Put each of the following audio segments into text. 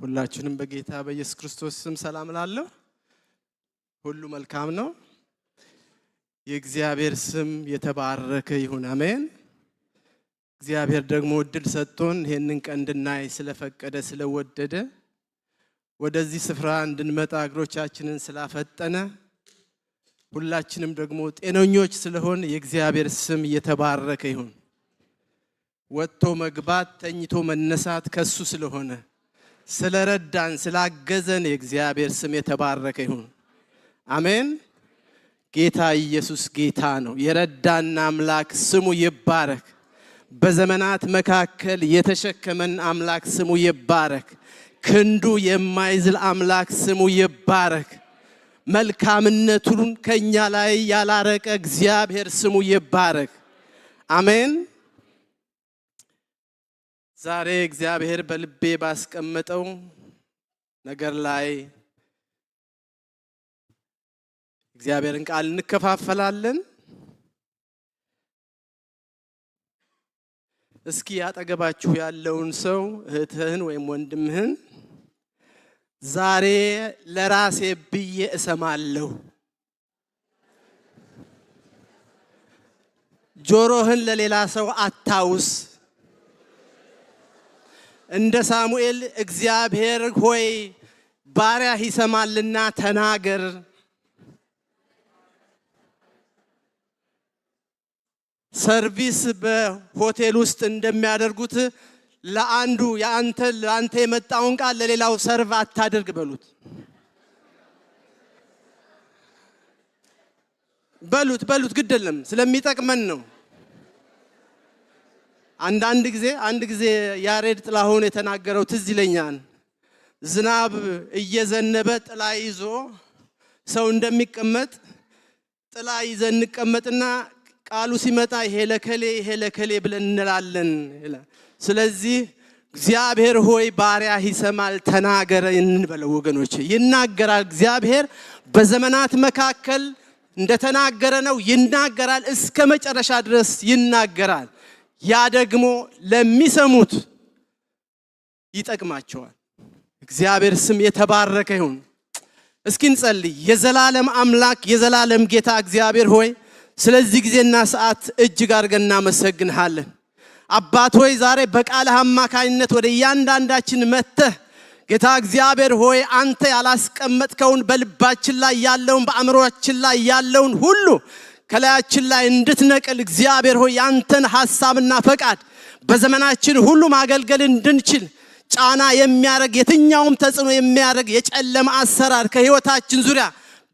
ሁላችንም በጌታ በኢየሱስ ክርስቶስ ስም ሰላም ላለው ሁሉ መልካም ነው። የእግዚአብሔር ስም የተባረከ ይሁን አሜን። እግዚአብሔር ደግሞ እድል ሰጥቶን ይሄንን ቀን እንድናይ ስለፈቀደ ስለወደደ ወደዚህ ስፍራ እንድንመጣ እግሮቻችንን ስላፈጠነ ሁላችንም ደግሞ ጤነኞች ስለሆን የእግዚአብሔር ስም የተባረከ ይሁን። ወጥቶ መግባት ተኝቶ መነሳት ከሱ ስለሆነ ስለረዳን ስላገዘን የእግዚአብሔር ስም የተባረከ ይሁን አሜን። ጌታ ኢየሱስ ጌታ ነው። የረዳን አምላክ ስሙ ይባረክ። በዘመናት መካከል የተሸከመን አምላክ ስሙ ይባረክ። ክንዱ የማይዝል አምላክ ስሙ ይባረክ። መልካምነቱን ከኛ ላይ ያላረቀ እግዚአብሔር ስሙ ይባረክ አሜን። ዛሬ እግዚአብሔር በልቤ ባስቀመጠው ነገር ላይ እግዚአብሔርን ቃል እንከፋፈላለን። እስኪ አጠገባችሁ ያለውን ሰው እህትህን ወይም ወንድምህን ዛሬ ለራሴ ብዬ እሰማለሁ፣ ጆሮህን ለሌላ ሰው አታውስ፣ እንደ ሳሙኤል እግዚአብሔር ሆይ ባሪያህ ይሰማልና ተናገር። ሰርቪስ በሆቴል ውስጥ እንደሚያደርጉት ለአንዱ ለአንተ የመጣውን ቃል ለሌላው ሰርቭ አታድርግ በሉት ግድ የለም ስለሚጠቅመን ነው። አንድ ጊዜ ያሬድ ጥላሁን የተናገረው ትዝ ይለኛል። ዝናብ እየዘነበ ጥላ ይዞ ሰው እንደሚቀመጥ ጥላ ይዘን እንቀመጥና ቃሉ ሲመጣ ይሄ ለከሌ ብለን እንላለን። ስለዚህ እግዚአብሔር ሆይ ባሪያህ ይሰማል ተናገረ እንበለው ወገኖች። ይናገራል እግዚአብሔር በዘመናት መካከል እንደተናገረ ነው። ይናገራል እስከ መጨረሻ ድረስ ይናገራል። ያ ደግሞ ለሚሰሙት ይጠቅማቸዋል። እግዚአብሔር ስም የተባረከ ይሁን። እስኪ እንጸልይ። የዘላለም አምላክ የዘላለም ጌታ እግዚአብሔር ሆይ ስለዚህ ጊዜና ሰዓት እጅግ አድርገን እናመሰግንሃለን። አባት ሆይ ዛሬ በቃልህ አማካኝነት ወደ እያንዳንዳችን መጥተህ ጌታ እግዚአብሔር ሆይ አንተ ያላስቀመጥከውን በልባችን ላይ ያለውን በአእምሮአችን ላይ ያለውን ሁሉ ከላያችን ላይ እንድትነቅል እግዚአብሔር ሆይ ያንተን ሐሳብና ፈቃድ በዘመናችን ሁሉ ማገልገል እንድንችል ጫና የሚያረግ የትኛውም ተጽዕኖ የሚያረግ የጨለማ አሰራር ከህይወታችን ዙሪያ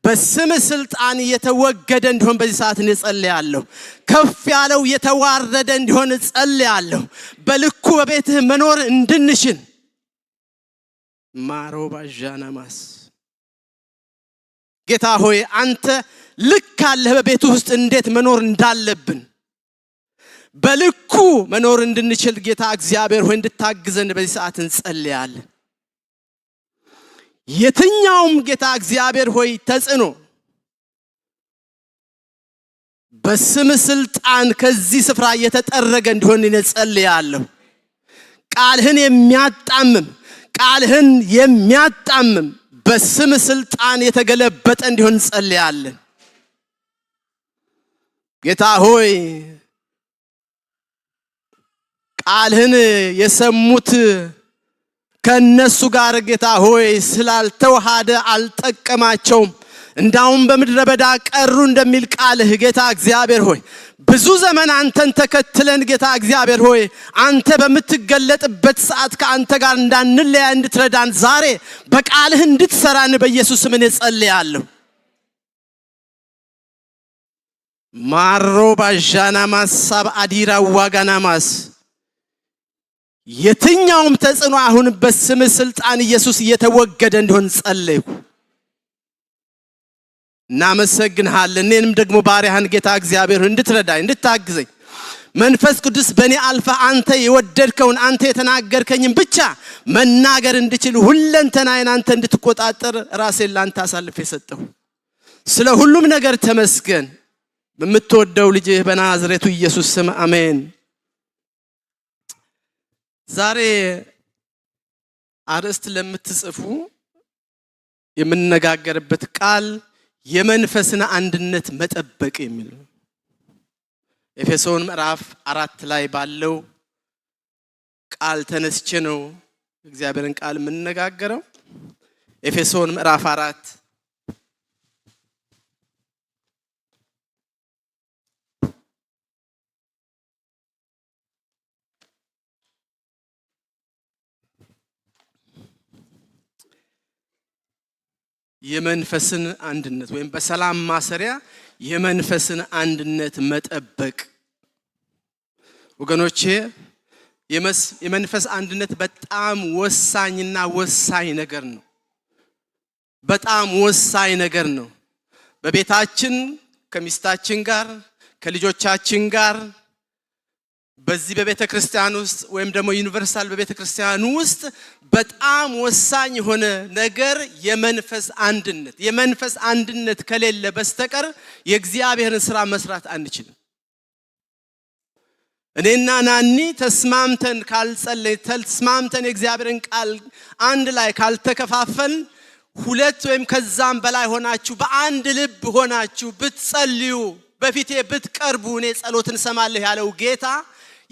በስም ስልጣን የተወገደ እንዲሆን በዚህ ሰዓት እንጸልያለሁ። ከፍ ያለው የተዋረደ እንዲሆን ጸልያለሁ። በልኩ በቤትህ መኖር እንድንችል ማሮባጃናማስ ጌታ ሆይ አንተ ልክ አለህ በቤቱ ውስጥ እንዴት መኖር እንዳለብን በልኩ መኖር እንድንችል ጌታ እግዚአብሔር ሆይ እንድታግዘን በዚህ ሰዓት እንጸልያለን። የትኛውም ጌታ እግዚአብሔር ሆይ ተጽዕኖ በስም ስልጣን ከዚህ ስፍራ የተጠረገ እንዲሆን እንጸልያለሁ። ቃልህን የሚያጣምም በስም ስልጣን የተገለበጠ እንዲሆን እንጸልያለን። ጌታ ሆይ ቃልህን የሰሙት ከነሱ ጋር ጌታ ሆይ ስላልተዋሃደ አልጠቀማቸውም፣ እንዳውም በምድረ በዳ ቀሩ እንደሚል ቃልህ ጌታ እግዚአብሔር ሆይ ብዙ ዘመን አንተን ተከትለን ጌታ እግዚአብሔር ሆይ አንተ በምትገለጥበት ሰዓት ከአንተ ጋር እንዳንለያ እንድትረዳን ዛሬ በቃልህ እንድትሰራን በኢየሱስ ስም እንጸልያለሁ። ማሮባጃናማስ ሳብአዲራ ዋጋናማስ የትኛውም ተጽዕኖ አሁን በስም ስልጣን ኢየሱስ እየተወገደ እንዲሆን ጸልዩ። እናመሰግንሃለን። እኔንም ደግሞ ባሪያህን ጌታ እግዚአብሔር እንድትረዳኝ እንድታግዘኝ መንፈስ ቅዱስ በእኔ አልፋ አንተ የወደድከውን አንተ የተናገርከኝን ብቻ መናገር እንድችል ሁለንተናዬን አንተ እንድትቆጣጠር ራሴን ላንተ አሳልፌ ሰጠሁ። ስለ ሁሉም ነገር ተመስገን። በምትወደው ልጅህ በናዝሬቱ ኢየሱስ ስም አሜን። ዛሬ አርዕስት ለምትጽፉ የምንነጋገርበት ቃል የመንፈስን አንድነት መጠበቅ የሚል ነው። ኤፌሶን ምዕራፍ 4 ላይ ባለው ቃል ተነስቼ ነው እግዚአብሔርን ቃል የምንነጋገረው። ኤፌሶን ምዕራፍ 4 የመንፈስን አንድነት ወይም በሰላም ማሰሪያ የመንፈስን አንድነት መጠበቅ። ወገኖቼ የመንፈስ አንድነት በጣም ወሳኝና ወሳኝ ነገር ነው። በጣም ወሳኝ ነገር ነው። በቤታችን ከሚስታችን ጋር ከልጆቻችን ጋር በዚህ በቤተ ክርስቲያን ውስጥ ወይም ደግሞ ዩኒቨርሳል በቤተ ክርስቲያን ውስጥ በጣም ወሳኝ የሆነ ነገር የመንፈስ አንድነት። የመንፈስ አንድነት ከሌለ በስተቀር የእግዚአብሔርን ሥራ መስራት አንችልም። እኔና ናኒ ተስማምተን ካልጸለይ ተስማምተን የእግዚአብሔርን ቃል አንድ ላይ ካልተከፋፈል ሁለት ወይም ከዛም በላይ ሆናችሁ በአንድ ልብ ሆናችሁ ብትጸልዩ በፊቴ ብትቀርቡ እኔ ጸሎትን ሰማለሁ ያለው ጌታ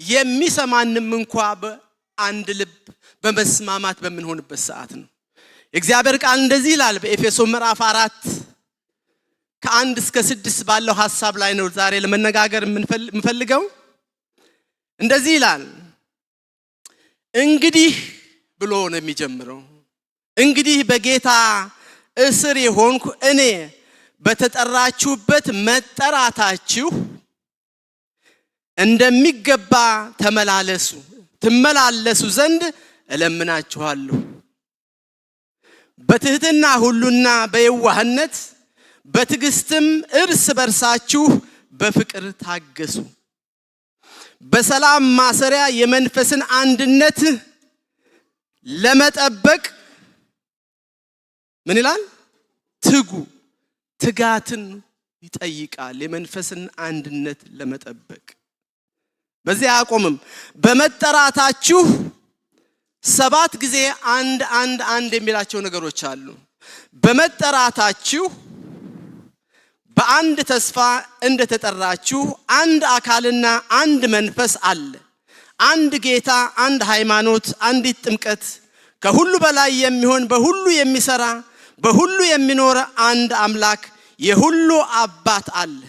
የሚሰማንም እንኳን በአንድ ልብ በመስማማት በምንሆንበት ሰዓት ነው። የእግዚአብሔር ቃል እንደዚህ ይላል በኤፌሶን ምዕራፍ 4 ከ1 እስከ 6 ባለው ሐሳብ ላይ ነው ዛሬ ለመነጋገር የምንፈልገው። እንደዚህ ይላል። እንግዲህ ብሎ ነው የሚጀምረው። እንግዲህ በጌታ እስር የሆንኩ እኔ በተጠራችሁበት መጠራታችሁ እንደሚገባ ትመላለሱ ዘንድ እለምናችኋለሁ። በትህትና ሁሉና በየዋህነት በትዕግስትም እርስ በርሳችሁ በፍቅር ታገሱ። በሰላም ማሰሪያ የመንፈስን አንድነት ለመጠበቅ ምን ይላል? ትጉ። ትጋትን ይጠይቃል የመንፈስን አንድነት ለመጠበቅ። በዚህ አያቆምም። በመጠራታችሁ 7 ጊዜ አንድ የሚላቸው ነገሮች አሉ። በመጠራታችሁ በአንድ ተስፋ እንደተጠራችሁ አንድ አካልና አንድ መንፈስ አለ። አንድ ጌታ፣ አንድ ሃይማኖት፣ አንዲት ጥምቀት፣ ከሁሉ በላይ የሚሆን በሁሉ የሚሰራ በሁሉ የሚኖር አንድ አምላክ የሁሉ አባት አለ።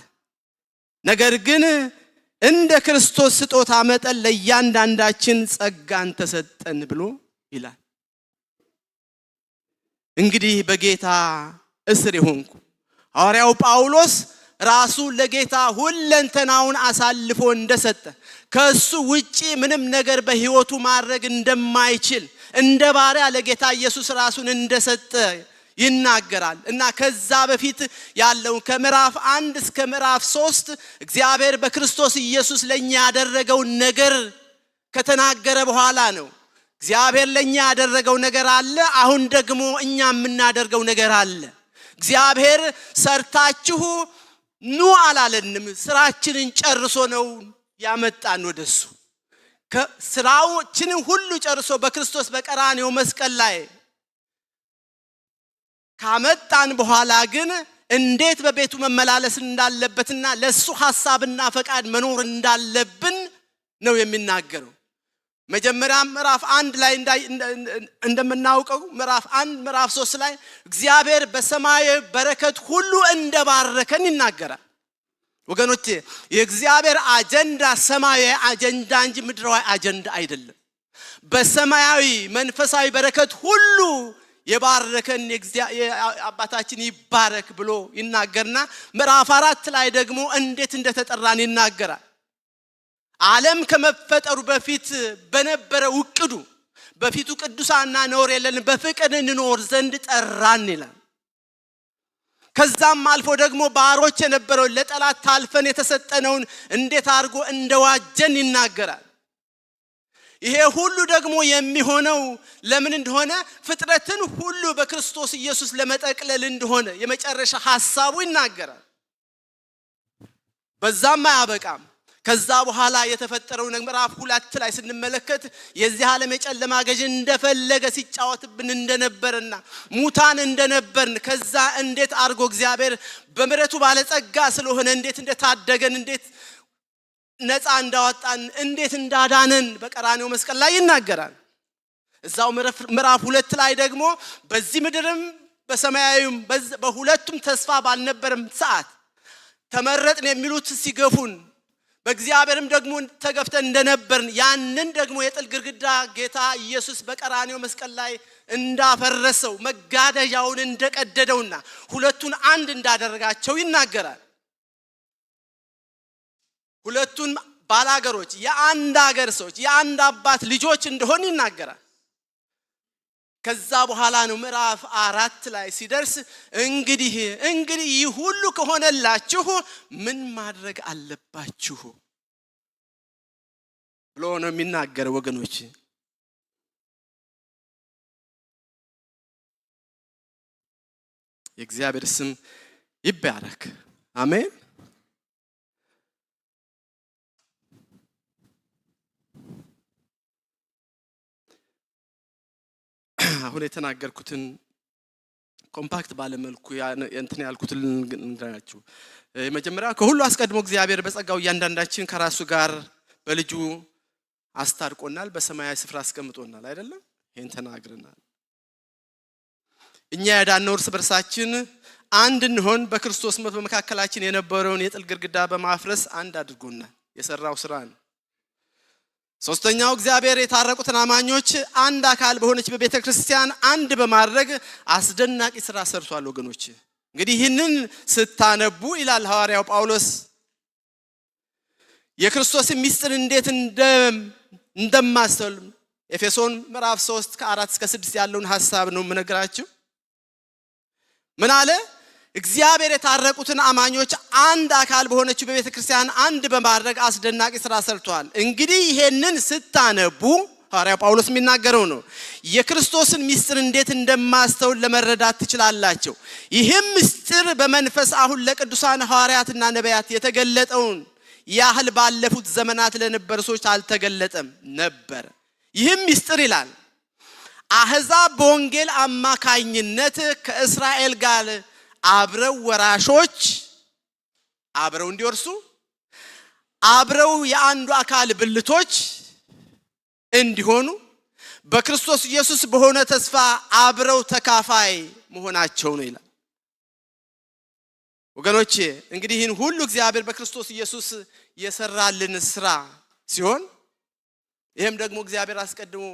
ነገር ግን እንደ ክርስቶስ ስጦታ መጠን ለእያንዳንዳችን ጸጋን ተሰጠን ብሎ ይላል። እንግዲህ በጌታ እስር የሆንኩ ሐዋርያው ጳውሎስ ራሱ ለጌታ ሁለንተናውን አሳልፎ እንደሰጠ ከሱ ውጪ ምንም ነገር በሕይወቱ ማድረግ እንደማይችል እንደ ባሪያ ለጌታ ኢየሱስ ራሱን እንደሰጠ ይናገራል። እና ከዛ በፊት ያለው ከምዕራፍ 1 እስከ ምዕራፍ 3 እግዚአብሔር በክርስቶስ ኢየሱስ ለኛ ያደረገው ነገር ከተናገረ በኋላ ነው። እግዚአብሔር ለኛ ያደረገው ነገር አለ፣ አሁን ደግሞ እኛ የምናደርገው ነገር አለ። እግዚአብሔር ሰርታችሁ ኑ አላለንም፣ ስራችንን ጨርሶ ነው ያመጣን ወደሱ። ስራዎችንን ሁሉ ጨርሶ በክርስቶስ በቀራንዮ መስቀል ላይ ካመጣን በኋላ ግን እንዴት በቤቱ መመላለስ እንዳለበትና ለሱ ሐሳብና ፈቃድ መኖር እንዳለብን ነው የሚናገረው። መጀመሪያ ምዕራፍ 1 ላይ እንደምናውቀው ምዕራፍ 1 ምዕራፍ 3 ላይ እግዚአብሔር በሰማያዊ በረከት ሁሉ እንደባረከን ይናገራል። ወገኖቼ የእግዚአብሔር አጀንዳ ሰማያዊ አጀንዳ እንጂ ምድራዊ አጀንዳ አይደለም። በሰማያዊ መንፈሳዊ በረከት ሁሉ የባረከን አባታችን ይባረክ ብሎ ይናገርና ምዕራፍ 4 ላይ ደግሞ እንዴት እንደተጠራን ይናገራል። ዓለም ከመፈጠሩ በፊት በነበረው ዕቅዱ በፊቱ ቅዱሳንና ነውር የሌለን በፍቅር እንኖር ዘንድ ጠራን ይላል። ከዛም አልፎ ደግሞ ባሮች የነበረው ለጠላት ታልፈን የተሰጠነውን እንዴት አድርጎ እንደዋጀን ይናገራል። ይሄ ሁሉ ደግሞ የሚሆነው ለምን እንደሆነ ፍጥረትን ሁሉ በክርስቶስ ኢየሱስ ለመጠቅለል እንደሆነ የመጨረሻ ሐሳቡ ይናገራል። በዛም አያበቃም። ከዛ በኋላ የተፈጠረው ምዕራፍ 2 ላይ ስንመለከት የዚህ ዓለም የጨለማ ገዥ እንደፈለገ ሲጫወትብን እንደነበርና ሙታን እንደነበርን ከዛ እንዴት አርጎ እግዚአብሔር በምሕረቱ ባለጸጋ ስለሆነ እንዴት እንደታደገን እንዴት ነፃ እንዳወጣን እንዴት እንዳዳነን በቀራንዮ መስቀል ላይ ይናገራል። እዛው ምዕራፍ 2 ላይ ደግሞ በዚህ ምድርም በሰማያዊም በሁለቱም ተስፋ ባልነበረም ሰዓት ተመረጥን የሚሉት ሲገፉን በእግዚአብሔርም ደግሞ ተገፍተን እንደነበርን ያንን ደግሞ የጥል ግርግዳ ጌታ ኢየሱስ በቀራንዮ መስቀል ላይ እንዳፈረሰው መጋደጃውን እንደቀደደውና ሁለቱን አንድ እንዳደረጋቸው ይናገራል። ሁለቱን ባላገሮች የአንድ ሀገር ሰዎች የአንድ አባት ልጆች እንደሆኑ ይናገራል። ከዛ በኋላ ነው ምዕራፍ 4 ላይ ሲደርስ እንግዲህ ይህ ሁሉ ከሆነላችሁ ምን ማድረግ አለባችሁ ብሎ ነው የሚናገረው። ወገኖች የእግዚአብሔር ስም ይባረክ። አሜን። አሁን የተናገርኩትን ኮምፓክት ባለመልኩ እንትን ያልኩትን እንግራችሁ። መጀመሪያ ከሁሉ አስቀድሞ እግዚአብሔር በጸጋው እያንዳንዳችን ከራሱ ጋር በልጁ አስታርቆናል፣ በሰማያዊ ስፍራ አስቀምጦናል አይደለም? ይሄን ተናግረናል። እኛ ያዳነው እርስ በርሳችን አንድ እንሆን በክርስቶስ ሞት በመካከላችን የነበረውን የጥል ግርግዳ በማፍረስ አንድ አድርጎናል። የሰራው ስራ ነው። ሶስተኛው እግዚአብሔር የታረቁትን አማኞች አንድ አካል በሆነች በቤተ ክርስቲያን አንድ በማድረግ አስደናቂ ስራ ሰርቷል። ወገኖች እንግዲህ ይህንን ስታነቡ ይላል ሐዋርያው ጳውሎስ የክርስቶስን ምስጢር እንዴት እንደማስተውል ኤፌሶን ምዕራፍ 3 ከ4 እስከ 6 ያለውን ሐሳብ ነው የምነግራችሁ። ምን አለ? እግዚአብሔር የታረቁትን አማኞች አንድ አካል በሆነች በቤተ ክርስቲያን አንድ በማድረግ አስደናቂ ስራ ሰርቷል። እንግዲህ ይሄንን ስታነቡ ሐዋርያው ጳውሎስ የሚናገረው ነው የክርስቶስን ምስጢር እንዴት እንደማስተውል ለመረዳት ትችላላችሁ። ይህም ምስጢር በመንፈስ አሁን ለቅዱሳን ሐዋርያትና ነቢያት የተገለጠውን ያህል ባለፉት ዘመናት ለነበሩ ሰዎች አልተገለጠም ነበር። ይህም ምስጢር ይላል አሕዛብ በወንጌል አማካኝነት ከእስራኤል ጋር አብረው ወራሾች አብረው እንዲወርሱ አብረው የአንዱ አካል ብልቶች እንዲሆኑ በክርስቶስ ኢየሱስ በሆነ ተስፋ አብረው ተካፋይ መሆናቸው ነው ይላል። ወገኖቼ እንግዲህ ይህን ሁሉ እግዚአብሔር በክርስቶስ ኢየሱስ የሰራልን ስራ ሲሆን ይሄም ደግሞ እግዚአብሔር አስቀድሞ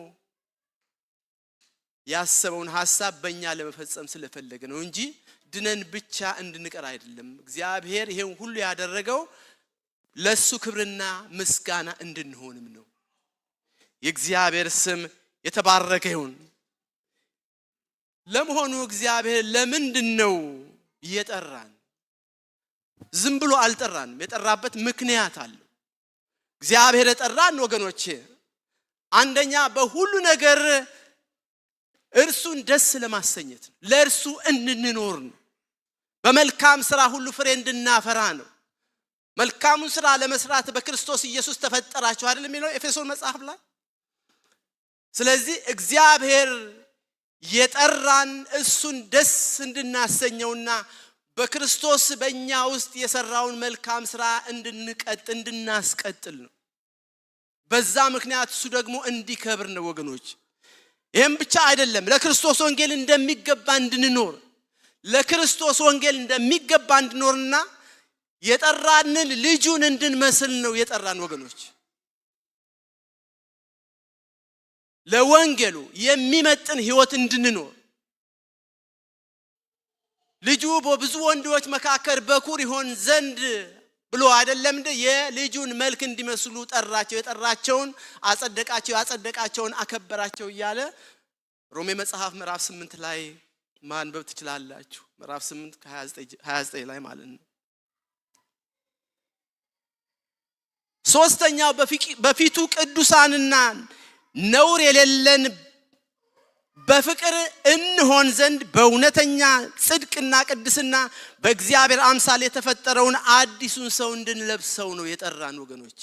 ያሰበውን ሐሳብ በእኛ ለመፈጸም ስለፈለገ ነው እንጂ ድነን ብቻ እንድንቀር አይደለም። እግዚአብሔር ይሄን ሁሉ ያደረገው ለሱ ክብርና ምስጋና እንድንሆንም ነው። የእግዚአብሔር ስም የተባረከ ይሁን። ለመሆኑ እግዚአብሔር ለምንድነው የጠራን? ዝም ብሎ አልጠራንም። የጠራበት ምክንያት አለው። እግዚአብሔር የጠራን ወገኖቼ አንደኛ በሁሉ ነገር እርሱን ደስ ለማሰኘት ነው። ለእርሱ እንድንኖር ነው። በመልካም ስራ ሁሉ ፍሬ እንድናፈራ ነው። መልካሙን ስራ ለመስራት በክርስቶስ ኢየሱስ ተፈጠራችሁ አይደል የሚለው ኤፌሶን መጽሐፍ ላይ። ስለዚህ እግዚአብሔር የጠራን እሱን ደስ እንድናሰኘውና በክርስቶስ በእኛ ውስጥ የሰራውን መልካም ስራ እንድናስቀጥል ነው። በዛ ምክንያት እሱ ደግሞ እንዲከብር ነው ወገኖች። ይሄም ብቻ አይደለም፣ ለክርስቶስ ወንጌል እንደሚገባ እንድንኖር ለክርስቶስ ወንጌል እንደሚገባ እንድንኖርና የጠራንን ልጁን እንድንመስል ነው የጠራን ወገኖች። ለወንጌሉ የሚመጥን ህይወት እንድንኖር ልጁ በብዙ ወንዶች መካከል በኩር ይሆን ዘንድ ብሎ አይደለም እንደ የልጁን መልክ እንዲመስሉ ጠራቸው። የጠራቸውን አጸደቃቸው፣ ያጸደቃቸውን አከበራቸው እያለ ሮሜ መጽሐፍ ምዕራፍ 8 ላይ ማንበብ ትችላላችሁ። ምዕራፍ 8 ከ29 ላይ ማለት ነው። ሶስተኛው በፊቱ ቅዱሳንና ነውር የሌለን በፍቅር እንሆን ዘንድ በእውነተኛ ጽድቅና ቅድስና በእግዚአብሔር አምሳል የተፈጠረውን አዲሱን ሰው እንድንለብሰው ነው የጠራን ወገኖች።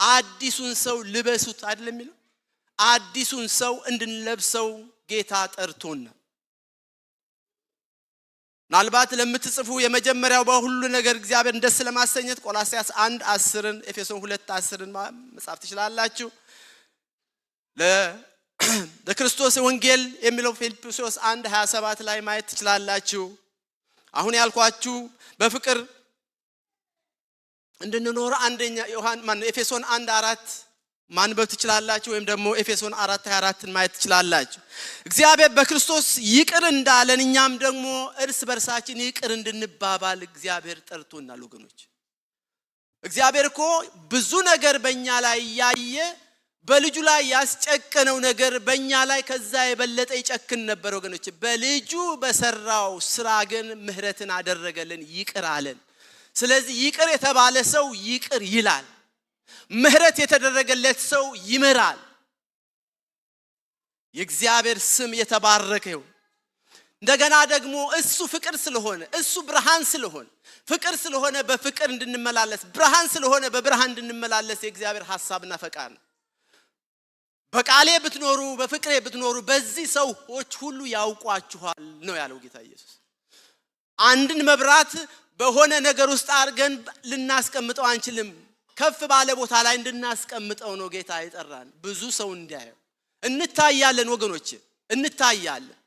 አዲሱን ሰው ልበሱት አይደለም የሚለው? አዲሱን ሰው እንድንለብሰው ጌታ ጠርቶናል። ምናልባት ለምትጽፉ የመጀመሪያው በሁሉ ነገር እግዚአብሔር ደስ ለማሰኘት ቆላስይስ 1:10 ኤፌሶን 2:10 መጻፍ ትችላላችሁ። ለክርስቶስ ወንጌል የሚለው ፊልጵስዩስ 1:27 ላይ ማየት ትችላላችሁ። አሁን ያልኳችሁ በፍቅር እንድንኖር አንደኛ ኤፌሶን 1:4 ማንበብ ትችላላችሁ፣ ወይም ደግሞ ኤፌሶን 4:24ን ማየት ትችላላችሁ። እግዚአብሔር በክርስቶስ ይቅር እንዳለን እኛም ደግሞ እርስ በርሳችን ይቅር እንድንባባል እግዚአብሔር ጠርቶናል ወገኖች። እግዚአብሔር እኮ ብዙ ነገር በእኛ ላይ ያየ በልጁ ላይ ያስጨከነው ነገር በእኛ ላይ ከዛ የበለጠ ይጨክን ነበር ወገኖች። በልጁ በሰራው ስራ ግን ምህረትን አደረገልን፣ ይቅር አለን። ስለዚህ ይቅር የተባለ ሰው ይቅር ይላል። ምህረት የተደረገለት ሰው ይምራል። የእግዚአብሔር ስም የተባረከ ይሁን። እንደገና ደግሞ እሱ ፍቅር ስለሆነ፣ እሱ ብርሃን ስለሆነ፣ ፍቅር ስለሆነ በፍቅር እንድንመላለስ፣ ብርሃን ስለሆነ በብርሃን እንድንመላለስ የእግዚአብሔር ሐሳብና ፈቃድ ነው። በቃሌ ብትኖሩ በፍቅሬ ብትኖሩ በዚህ ሰዎች ሁሉ ያውቋችኋል ነው ያለው ጌታ ኢየሱስ። አንድን መብራት በሆነ ነገር ውስጥ አድርገን ልናስቀምጠው አንችልም። ከፍ ባለ ቦታ ላይ እንድናስቀምጠው ነው ጌታ ይጠራል። ብዙ ሰው እንዲያየው እንታያለን ወገኖች፣ እንታያለን፣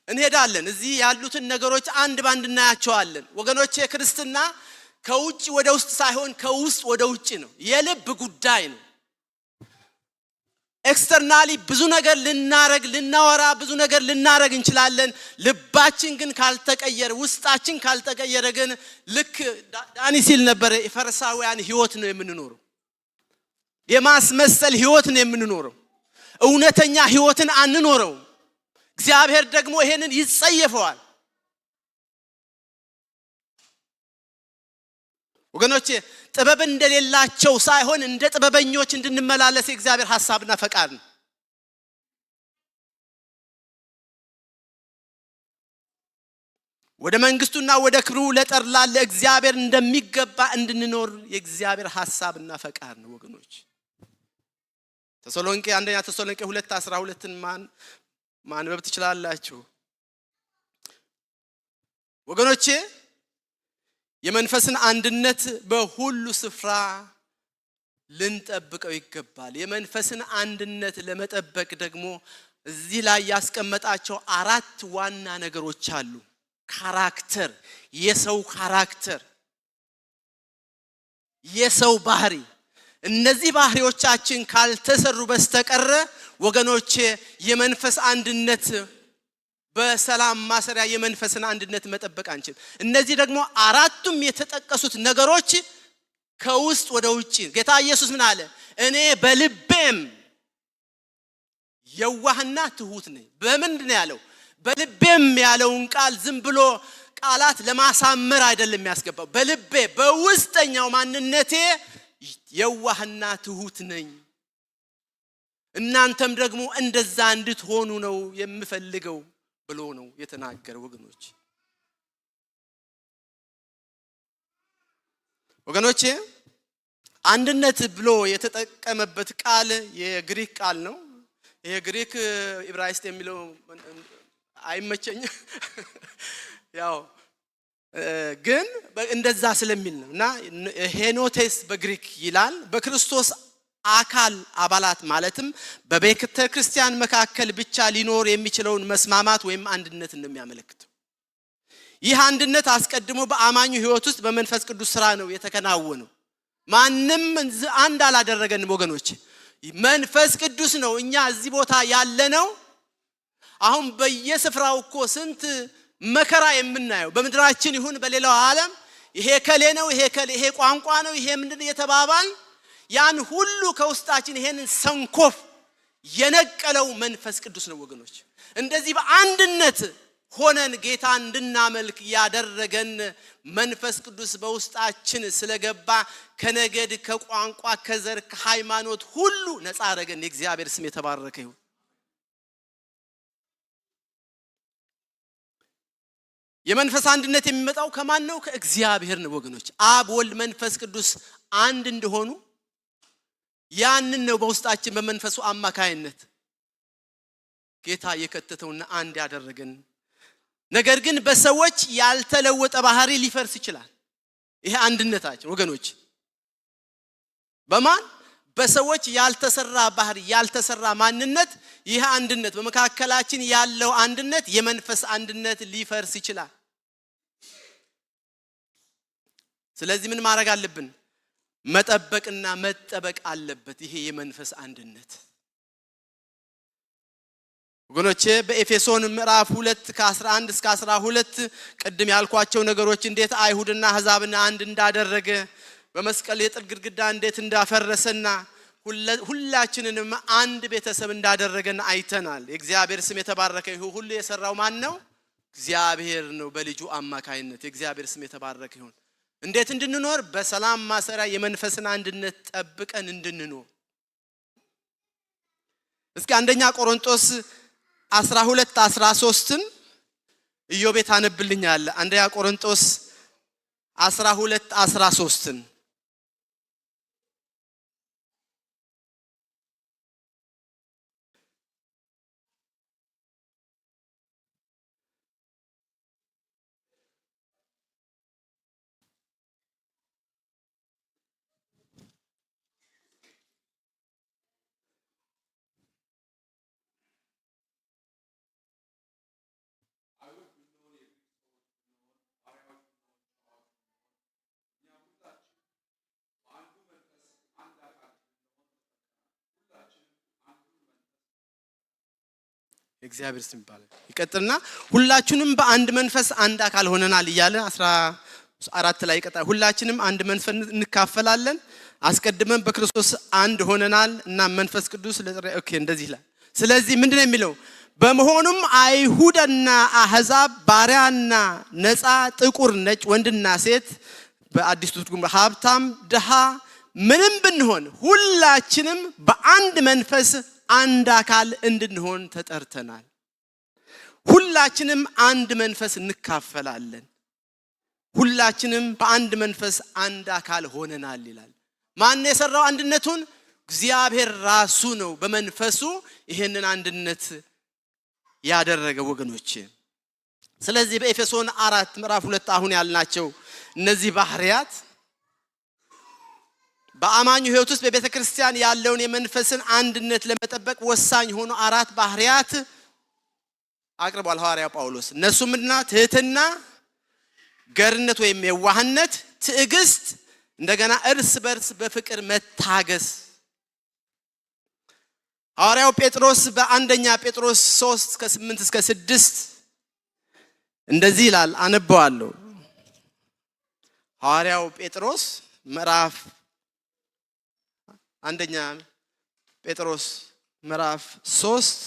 እንሄዳለን። እዚህ ያሉትን ነገሮች አንድ ባንድ እናያቸዋለን ወገኖች። ክርስትና ከውጭ ወደ ውስጥ ሳይሆን ከውስጥ ወደ ውጭ ነው። የልብ ጉዳይ ነው። ኤክስተርናሊ ብዙ ነገር ልናወራ ብዙ ነገር ልናረግ እንችላለን። ልባችን ግን ካልተቀየረ፣ ውስጣችን ካልተቀየረ ግን ልክ ዳኒ ሲል ነበር የፈሪሳውያን ህይወት ነው የምንኖረው። የማስመሰል ህይወት ነው የምንኖረው። እውነተኛ ህይወትን አንኖረው። እግዚአብሔር ደግሞ ይሄንን ይጸየፈዋል ወገኖቼ። ጥበብ እንደሌላቸው ሳይሆን እንደ ጥበበኞች እንድንመላለስ የእግዚአብሔር ሐሳብና ፈቃድ ነው። ወደ መንግስቱና ወደ ክብሩ ለጠራን ለእግዚአብሔር እንደሚገባ እንድንኖር የእግዚአብሔር ሐሳብና ፈቃድ ነው ወገኖች። አንደኛ ተሰሎንቄ 2:12ን ማንበብ ትችላላችሁ ወገኖቼ። የመንፈስን አንድነት በሁሉ ስፍራ ልንጠብቀው ይገባል። የመንፈስን አንድነት ለመጠበቅ ደግሞ እዚህ ላይ ያስቀመጣቸው 4 ዋና ነገሮች አሉ። ካራክተር፣ የሰው ካራክተር፣ የሰው ባህሪ። እነዚህ ባህሪዎቻችን ካልተሰሩ በስተቀር ወገኖቼ የመንፈስ አንድነት በሰላም ማሰሪያ የመንፈስን አንድነት መጠበቅ አንችል። እነዚህ ደግሞ 4ቱም የተጠቀሱት ነገሮች ከውስጥ ወደ ውጪ። ጌታ ኢየሱስ ምን አለ? እኔ በልቤም የዋህና ትሁት ነኝ። በምንድን ነው ያለው? በልቤም ያለውን ቃል ዝም ብሎ ቃላት ለማሳመር አይደለም የሚያስገባው። በልቤ በውስጠኛው ማንነቴ የዋህና ትሁት ነኝ። እናንተም ደግሞ እንደዛ እንድትሆኑ ነው የምፈልገው ብሎ ነው የተናገረው ወገኖቼ። አንድነት ብሎ የተጠቀመበት ቃል የግሪክ ቃል ነው። ይሄ ግሪክ ዕብራይስጥ የሚለው አይመቸኝ ያው ግን እንደዛ ስለሚል ነውና ሄኖቴስ በግሪክ ይላል። በክርስቶስ አካል አባላት ማለትም በቤተ ክርስቲያን መካከል ብቻ ሊኖር የሚችለውን መስማማት ወይም አንድነት እንደሚያመለክተው። ይህ አንድነት አስቀድሞ በአማኙ ህይወት ውስጥ በመንፈስ ቅዱስ ስራ ነው የተከናወነው። ማንም አንድ አላደረገንም ወገኖች፣ መንፈስ ቅዱስ ነው እኛ እዚህ ቦታ ያለነው። አሁን በየስፍራው እኮ ስንት መከራ የምናየው በምድራችን ይሁን በሌላው ዓለም፣ ይሄ ከሌ ነው፣ ይሄ ቋንቋ ነው፣ ይሄ ምንድነው የተባባል ያን ሁሉ ከውስጣችን ይሄንን ሰንኮፍ የነቀለው መንፈስ ቅዱስ ነው ወገኖች። እንደዚህ በአንድነት ሆነን ጌታ እንድናመልክ ያደረገን መንፈስ ቅዱስ በውስጣችን ስለገባ ከነገድ፣ ከቋንቋ፣ ከዘር፣ ከሃይማኖት ሁሉ ነፃ አደረገን። የእግዚአብሔር ስም የተባረከ ይሁን። የመንፈስ አንድነት የሚመጣው ከማን ነው? ከእግዚአብሔር ነው ወገኖች። አብ ወልድ መንፈስ ቅዱስ አንድ እንደሆኑ ያንን ነው በውስጣችን በመንፈሱ አማካይነት ጌታ የከተተውና አንድ ያደረገን። ነገር ግን በሰዎች ያልተለወጠ ባህሪ ሊፈርስ ይችላል። ይሄ አንድነታችን ወገኖች በማን በሰዎች ያልተሰራ ባህሪ ያልተሰራ ማንነት ይሄ አንድነት በመካከላችን ያለው አንድነት የመንፈስ አንድነት ሊፈርስ ይችላል። ስለዚህ ምን ማድረግ አለብን? መጠበቅና መጠበቅ አለበት ይሄ የመንፈስ አንድነት። ወገኖቼ በኤፌሶን ምዕራፍ 2 ከ11 እስከ 12 ቅድም ያልኳቸው ነገሮች እንዴት አይሁድና አሕዛብን አንድ እንዳደረገ በመስቀል የጥል ግድግዳ እንዴት እንዳፈረሰና ሁላችንንም አንድ ቤተሰብ እንዳደረገን አይተናል። የእግዚአብሔር ስም የተባረከ ይሁን። ሁሉ የሰራው ማን ነው? እግዚአብሔር ነው በልጁ አማካይነት። የእግዚአብሔር ስም የተባረከ ይሁን። እንዴት እንድንኖር? በሰላም ማሰሪያ የመንፈስን አንድነት ጠብቀን እንድንኖር። እስኪ አንደኛ ቆሮንቶስ 12:13ን ኢዮብ ታነብልኛል። አንደኛ ቆሮንቶስ 12:13ን እግዚአብሔር ስም ይባላል። ይቀጥልና ሁላችንም በአንድ መንፈስ አንድ አካል ሆነናል እያለ 14 ላይ ይቀጥላል። ሁላችንም አንድ መንፈስ እንካፈላለን፣ አስቀድመን በክርስቶስ አንድ ሆነናል እና መንፈስ ቅዱስ እንደዚህ ይላል። ስለዚህ ምንድነው የሚለው? በመሆኑም አይሁድና አሕዛብ፣ ባሪያና ነፃ፣ ጥቁር ነጭ፣ ወንድና ሴት፣ በአዲስ ትርጉም ሀብታም ድሃ፣ ምንም ብንሆን ሁላችንም በአንድ መንፈስ አንድ አካል እንድንሆን ተጠርተናል። ሁላችንም አንድ መንፈስ እንካፈላለን። ሁላችንም በአንድ መንፈስ አንድ አካል ሆነናል ይላል። ማን የሰራው አንድነቱን? እግዚአብሔር ራሱ ነው በመንፈሱ ይሄንን አንድነት ያደረገ ወገኖች። ስለዚህ በኤፌሶን 4 ምዕራፍ 2 አሁን ያልናቸው እነዚህ ባህሪያት በአማኙ ሕይወት ውስጥ በቤተ ክርስቲያን ያለውን የመንፈስን አንድነት ለመጠበቅ ወሳኝ ሆኖ 4 ባህሪያት አቅርቧል ሐዋርያው ጳውሎስ። እነሱ ምንድና? ትህትና፣ ገርነት ወይም የዋህነት፣ ትዕግስት፣ እንደገና እርስ በርስ በፍቅር መታገስ። ሐዋርያው ጴጥሮስ በአንደኛ ጴጥሮስ 3 ከ8 እስከ 6 እንደዚህ ይላል። አነበዋለሁ። ሐዋርያው ጴጥሮስ ምዕራፍ አንደኛ ጴጥሮስ ምዕራፍ 3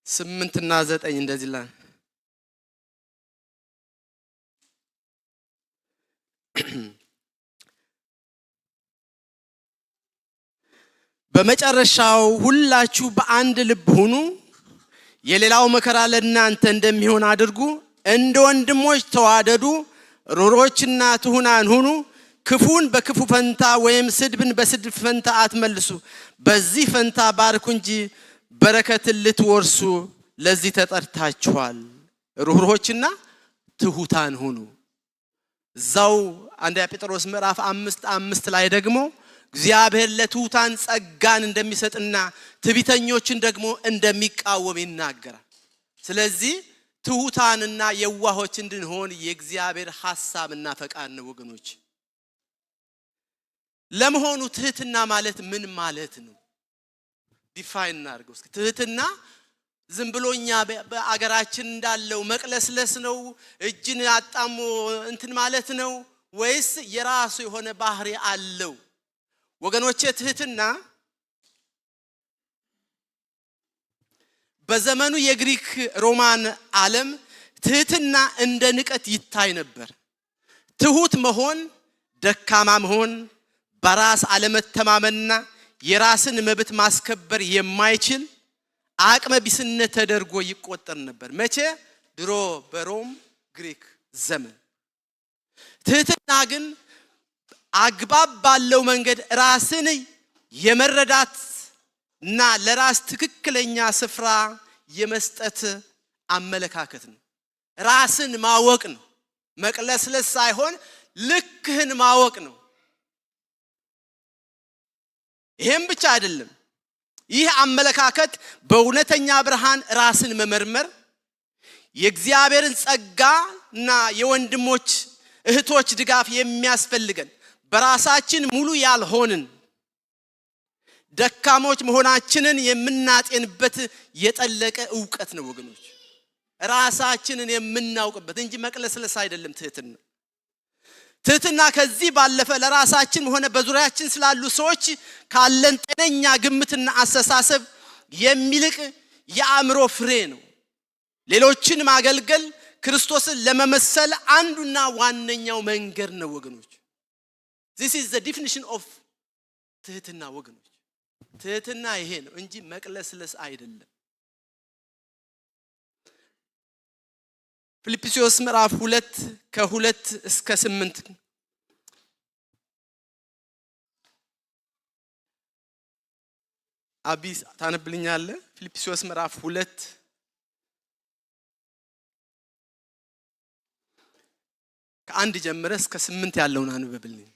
8 እና 9 እንደዚህ ይላል። በመጨረሻው ሁላችሁ በአንድ ልብ ሁኑ፣ የሌላው መከራ ለእናንተ እንደሚሆን አድርጉ፣ እንደ ወንድሞች ተዋደዱ፣ ሩሮችና ትሁናን ሁኑ፣ ክፉን በክፉ ፈንታ ወይም ስድብን በስድብ ፈንታ አትመልሱ፣ በዚህ ፈንታ ባርኩ እንጂ በረከትን ልትወርሱ ለዚህ ተጠርታችኋል። ሩሮችና ትሁታን ሁኑ። እዛው አንደኛ ጴጥሮስ ምዕራፍ 5 ላይ ደግሞ እግዚአብሔር ለትሁታን ጸጋን እንደሚሰጥና ትዕቢተኞችን ደግሞ እንደሚቃወም ይናገራል። ስለዚህ ትሁታንና የዋሆች እንድንሆን የእግዚአብሔር ሐሳብና ፈቃድ ነው ወገኖች። ለመሆኑ ትህትና ማለት ምን ማለት ነው? ዲፋይን እናድርገው እስኪ። ትህትና ዝም ብሎኛ በአገራችን እንዳለው መቅለስለስ ነው? እጅን አጣሞ እንትን ማለት ነው? ወይስ የራሱ የሆነ ባህሪ አለው? ወገኖቼ ትህትና በዘመኑ የግሪክ ሮማን ዓለም ትህትና እንደ ንቀት ይታይ ነበር። ትሁት መሆን ደካማ መሆን በራስ አለመተማመንና የራስን መብት ማስከበር የማይችል አቅመ ቢስነት ተደርጎ ይቆጠር ነበር። መቼ? ድሮ በሮም ግሪክ ዘመን። ትህትና ግን አግባብ ባለው መንገድ ራስን የመረዳትና ለራስ ትክክለኛ ስፍራ የመስጠት አመለካከት ነው። ራስን ማወቅ ነው። መቅለስለስ ሳይሆን ልክህን ማወቅ ነው። ይሄም ብቻ አይደለም። ይህ አመለካከት በእውነተኛ ብርሃን ራስን መመርመር፣ የእግዚአብሔርን ጸጋና የወንድሞች እህቶች ድጋፍ የሚያስፈልገን በራሳችን ሙሉ ያልሆንን ደካሞች መሆናችንን የምናጤንበት የጠለቀ ዕውቀት ነው ወገኖች። ራሳችንን የምናውቅበት እንጂ መቅለስለስ አይደለም ትህትና። ትህትና ከዚህ ባለፈ ለራሳችን ሆነ በዙሪያችን ስላሉ ሰዎች ካለን ጤነኛ ግምትና አስተሳሰብ የሚልቅ የአእምሮ ፍሬ ነው። ሌሎችን ማገልገል ክርስቶስን ለመመሰል አንዱና ዋነኛው መንገድ ነው ወገኖች። This is the definition of ትህትና ወገኖች። ትህትና ይሄ ነው እንጂ መቅለስለስ አይደለም። ፊልጵስዩስ ምዕራፍ 2 ከ2 እስከ 8 አቢስ ታነብልኛለህ? ፊልጵስዩስ ምዕራፍ 2 ከ1 ጀምረ እስከ 8 ያለውን አንብብልኝ።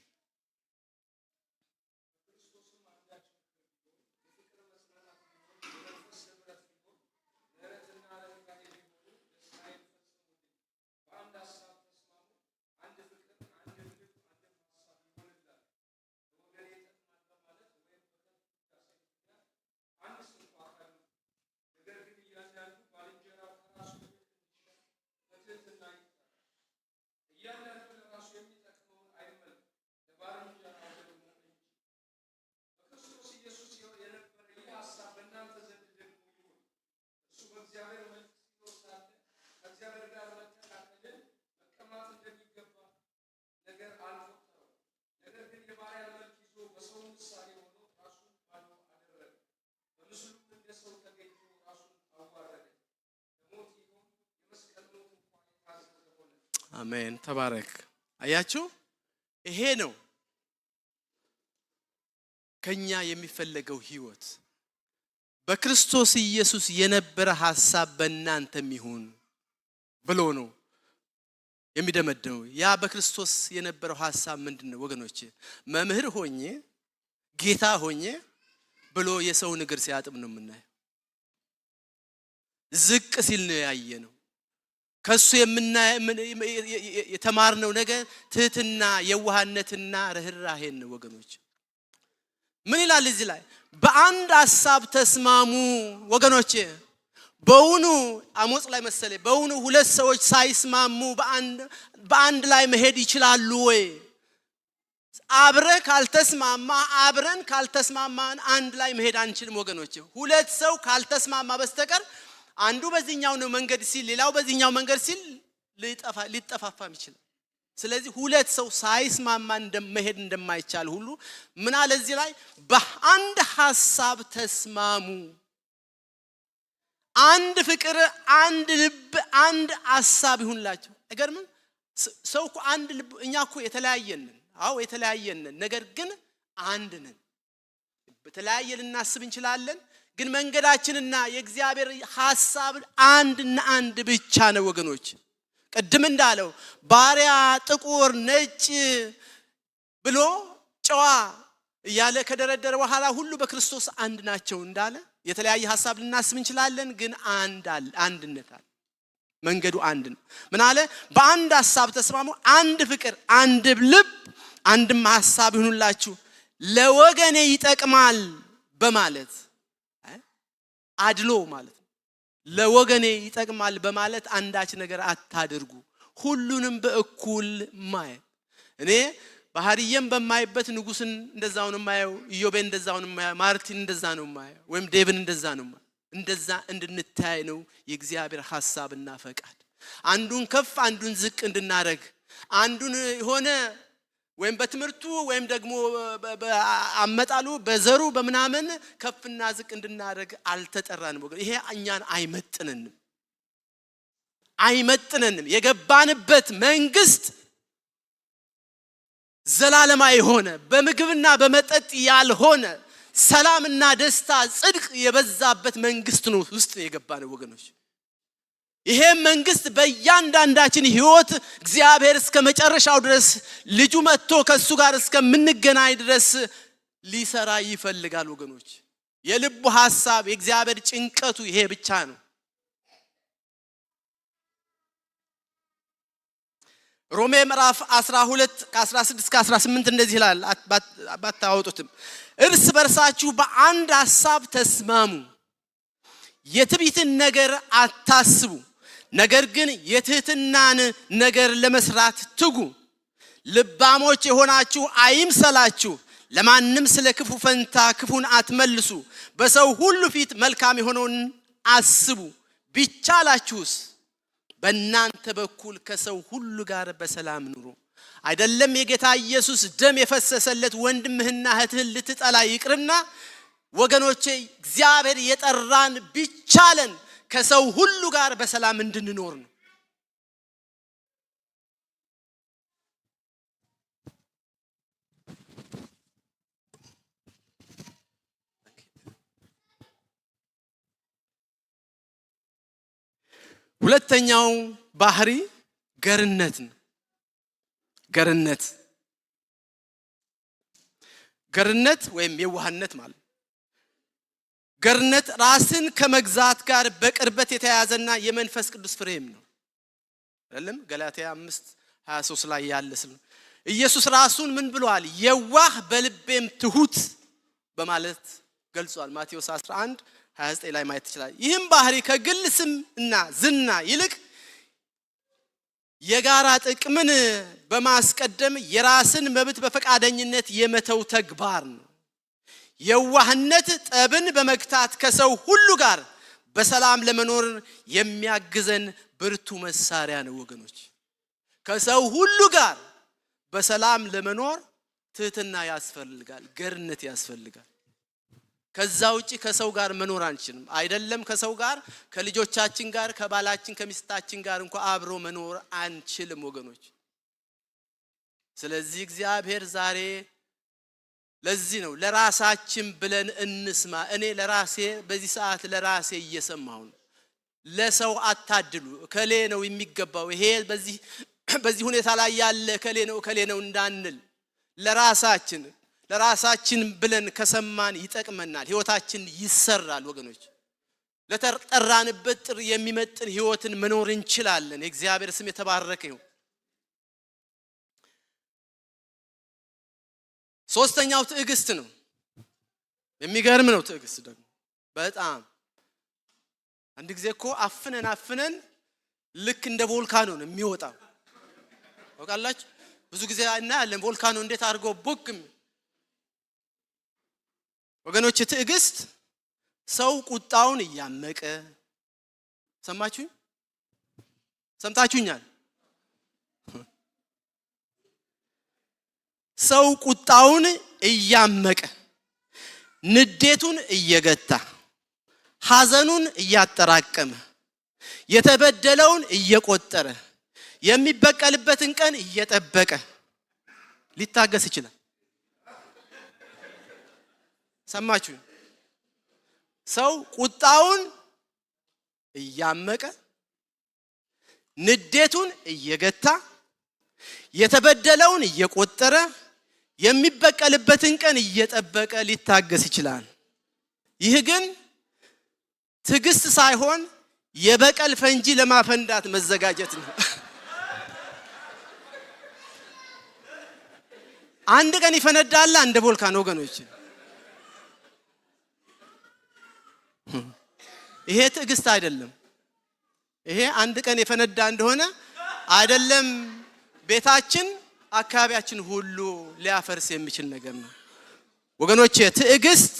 አሜን ተባረክ። አያችሁ ይሄ ነው ከኛ የሚፈልገው ህይወት። በክርስቶስ ኢየሱስ የነበረ ሐሳብ በእናንተም ይሁን ብሎ ነው የሚደመደመው። ያ በክርስቶስ የነበረው ሐሳብ ምንድነው ወገኖቼ? መምህር ሆኜ ጌታ ሆኜ ብሎ የሰው እግር ሲያጥብ ነው የምናየው። ዝቅ ሲል ነው ያየነው። ከሱ የተማርነው ነገር ትህትና የዋህነትና ርህራሄን ነው ወገኖች። ምን ይላል እዚህ ላይ? በአንድ ሐሳብ ተስማሙ ወገኖቼ። በእውኑ አሞጽ ላይ መሰለኝ በእውኑ ሁለት ሰዎች ሳይስማሙ በአንድ ላይ መሄድ ይችላሉ ወይ? አብረን ካልተስማማን አንድ ላይ መሄድ አንችልም ወገኖቼ። ሁለት ሰው ካልተስማማ በስተቀር አንዱ በዚህኛው ነው መንገድ ሲል ሌላው በዚህኛው መንገድ ሲል ሊጠፋፋም ይችላል። ስለዚህ ሁለት ሰው ሳይስማማ መሄድ እንደማይቻል ሁሉ ምን አለ እዚህ ላይ? በአንድ ሐሳብ ተስማሙ። አንድ ፍቅር፣ አንድ ልብ፣ አንድ ሐሳብ ይሁንላችሁ። አይገርምም? ሰው እኮ አንድ ልብ፣ እኛ እኮ የተለያየን ነን። አዎ የተለያየን ነን፣ ነገር ግን አንድ ነን። በተለያየ ልናስብ እንችላለን፣ ግን መንገዳችንና የእግዚአብሔር ሐሳብ አንድና አንድ ብቻ ነው ወገኖች። ቅድም እንዳለው ባሪያ፣ ጥቁር፣ ነጭ ብሎ ጨዋ እያለ ከደረደረ በኋላ ሁሉ በክርስቶስ አንድ ናቸው እንዳለ የተለያየ ሐሳብ ልናስብ እንችላለን፣ ግን አንድነት አለ። መንገዱ አንድ ነው። ምን አለ? በአንድ ሐሳብ ተስማሙ፣ አንድ ፍቅር፣ አንድ ልብ፣ አንድም ሐሳብ ይሁንላችሁ፣ ለወገኔ ይጠቅማል በማለት አድሎ ማለት ነው። ለወገኔ ይጠቅማል በማለት አንዳች ነገር አታድርጉ። ሁሉንም በእኩል ማየት። እኔ ባህሪየም በማይበት ንጉስን እንደዛው ነው ማየው፣ ኢዮቤን እንደዛው ነው ማየው፣ ማርቲን እንደዛ ነው ማየው፣ ወይም ዴቭን እንደዛ ነው ማየው። እንደዛ እንድንታይ ነው የእግዚአብሔር ሐሳብና ፈቃድ። አንዱን ከፍ አንዱን ዝቅ እንድናረግ አንዱን የሆነ ወይም በትምርቱ ወይም ደግሞ በአመጣሉ በዘሩ በመናመን ከፍና ዝቅ እንድናረግ አልተጠራንም ወገን። ይሄ እኛን አይመጥነንም። የገባንበት መንግስት ዘላለማዊ ሆነ በምግብና በመጠጥ ያልሆነ ሰላምና ደስታ ጽድቅ የበዛበት መንግስት ነው ውስጥ የገባነው ወገኖች። ይሄ መንግስት በእያንዳንዳችን ህይወት እግዚአብሔር እስከ መጨረሻው ድረስ ልጁ መጥቶ ከሱ ጋር እስከምንገናኝ ድረስ ሊሰራ ይፈልጋል ወገኖች። የልቡ ሐሳብ የእግዚአብሔር ጭንቀቱ ይሄ ብቻ ነው። ሮሜ ምዕራፍ 12 ከ16 እስከ 18 እንደዚህ ይላል፣ ባታወጡትም እርስ በርሳችሁ በአንድ ሐሳብ ተስማሙ፣ የትዕቢትን ነገር አታስቡ፣ ነገር ግን የትህትናን ነገር ለመስራት ትጉ። ልባሞች የሆናችሁ አይምሰላችሁ፣ ለማንም ስለ ክፉ ፈንታ ክፉን አትመልሱ፣ በሰው ሁሉ ፊት መልካም የሆነውን አስቡ። ቢቻላችሁስ በእናንተ በኩል ከሰው ሁሉ ጋር በሰላም ኑሩ። አይደለም የጌታ ኢየሱስ ደም የፈሰሰለት ወንድምህና እህትህን ልትጠላ ይቅርና ወገኖቼ እግዚአብሔር የጠራን ቢቻለን ከሰው ሁሉ ጋር በሰላም እንድንኖር ነው። ሁለተኛው ባህሪ ገርነት ነው። ገርነት ወይም የዋህነት ማለት ገርነት ራስን ከመግዛት ጋር በቅርበት የተያያዘና የመንፈስ ቅዱስ ፍሬም ነው አይደለም? ገላትያ 5:23 ላይ ያለ ስም ኢየሱስ ራሱን ምን ብሏል? የዋህ በልቤም ትሁት በማለት ገልጿል። ማቴዎስ 11:29 ላይ ማየት ይችላል። ይህም ባህሪ ከግል ስም እና ዝና ይልቅ የጋራ ጥቅምን በማስቀደም የራስን መብት በፈቃደኝነት የመተው ተግባር ነው። የዋህነት ጠብን በመግታት ከሰው ሁሉ ጋር በሰላም ለመኖር የሚያግዘን ብርቱ መሳሪያ ነው ወገኖች። ከሰው ሁሉ ጋር በሰላም ለመኖር ትህትና ያስፈልጋል፣ ገርነት ያስፈልጋል። ከዛ ውጪ ከሰው ጋር መኖር አንችልም። አይደለም ከሰው ጋር ከልጆቻችን ጋር ከባላችን ከሚስታችን ጋር እንኳን አብሮ መኖር አንችልም ወገኖች። ስለዚህ እግዚአብሔር ዛሬ ለዚህ ነው ለራሳችን ብለን እንስማ። እኔ ለራሴ በዚህ ሰዓት ለራሴ እየሰማሁ ነው። ለሰው አታድሉ። ከሌ ነው የሚገባው ይሄ በዚህ ሁኔታ ላይ ያለ ከሌ ነው እንዳንል ለራሳችን ብለን ከሰማን ይጠቅመናል፣ ህይወታችን ይሰራል ወገኖች። ለተጠራንበት ጥሪ የሚመጥን ህይወትን መኖር እንችላለን። የእግዚአብሔር ስም የተባረከ ይሁን። ሶስተኛው ትዕግስት ነው። የሚገርም ነው ትዕግስት ደግሞ በጣም አንድ ጊዜ እኮ አፍነን ልክ እንደ ቮልካኖ ነው የሚወጣው። ወቃላችሁ ብዙ ጊዜ እናያለን ቮልካኖ እንዴት አድርጎ ቡክም ወገኖች። ትዕግስት ሰው ቁጣውን እያመቀ ሰምታችሁኛል? ሰው ቁጣውን እያመቀ ንዴቱን እየገታ ሐዘኑን እያጠራቀመ የተበደለውን እየቆጠረ የሚበቀልበትን ቀን እየጠበቀ ሊታገስ ይችላል። ሰማችሁ? ሰው ቁጣውን እያመቀ ንዴቱን እየገታ የተበደለውን እየቆጠረ የሚበቀልበትን ቀን እየጠበቀ ሊታገስ ይችላል። ይህ ግን ትዕግስት ሳይሆን የበቀል ፈንጂ ለማፈንዳት መዘጋጀት ነው። አንድ ቀን ይፈነዳል እንደ ቮልካኖ ወገኖች። ይሄ ትዕግስት አይደለም። ይሄ አንድ ቀን የፈነዳ እንደሆነ አይደለም ቤታችን አካባቢያችን ሁሉ ሊያፈርስ የሚችል ነገር ነው ወገኖቼ። ትዕግስት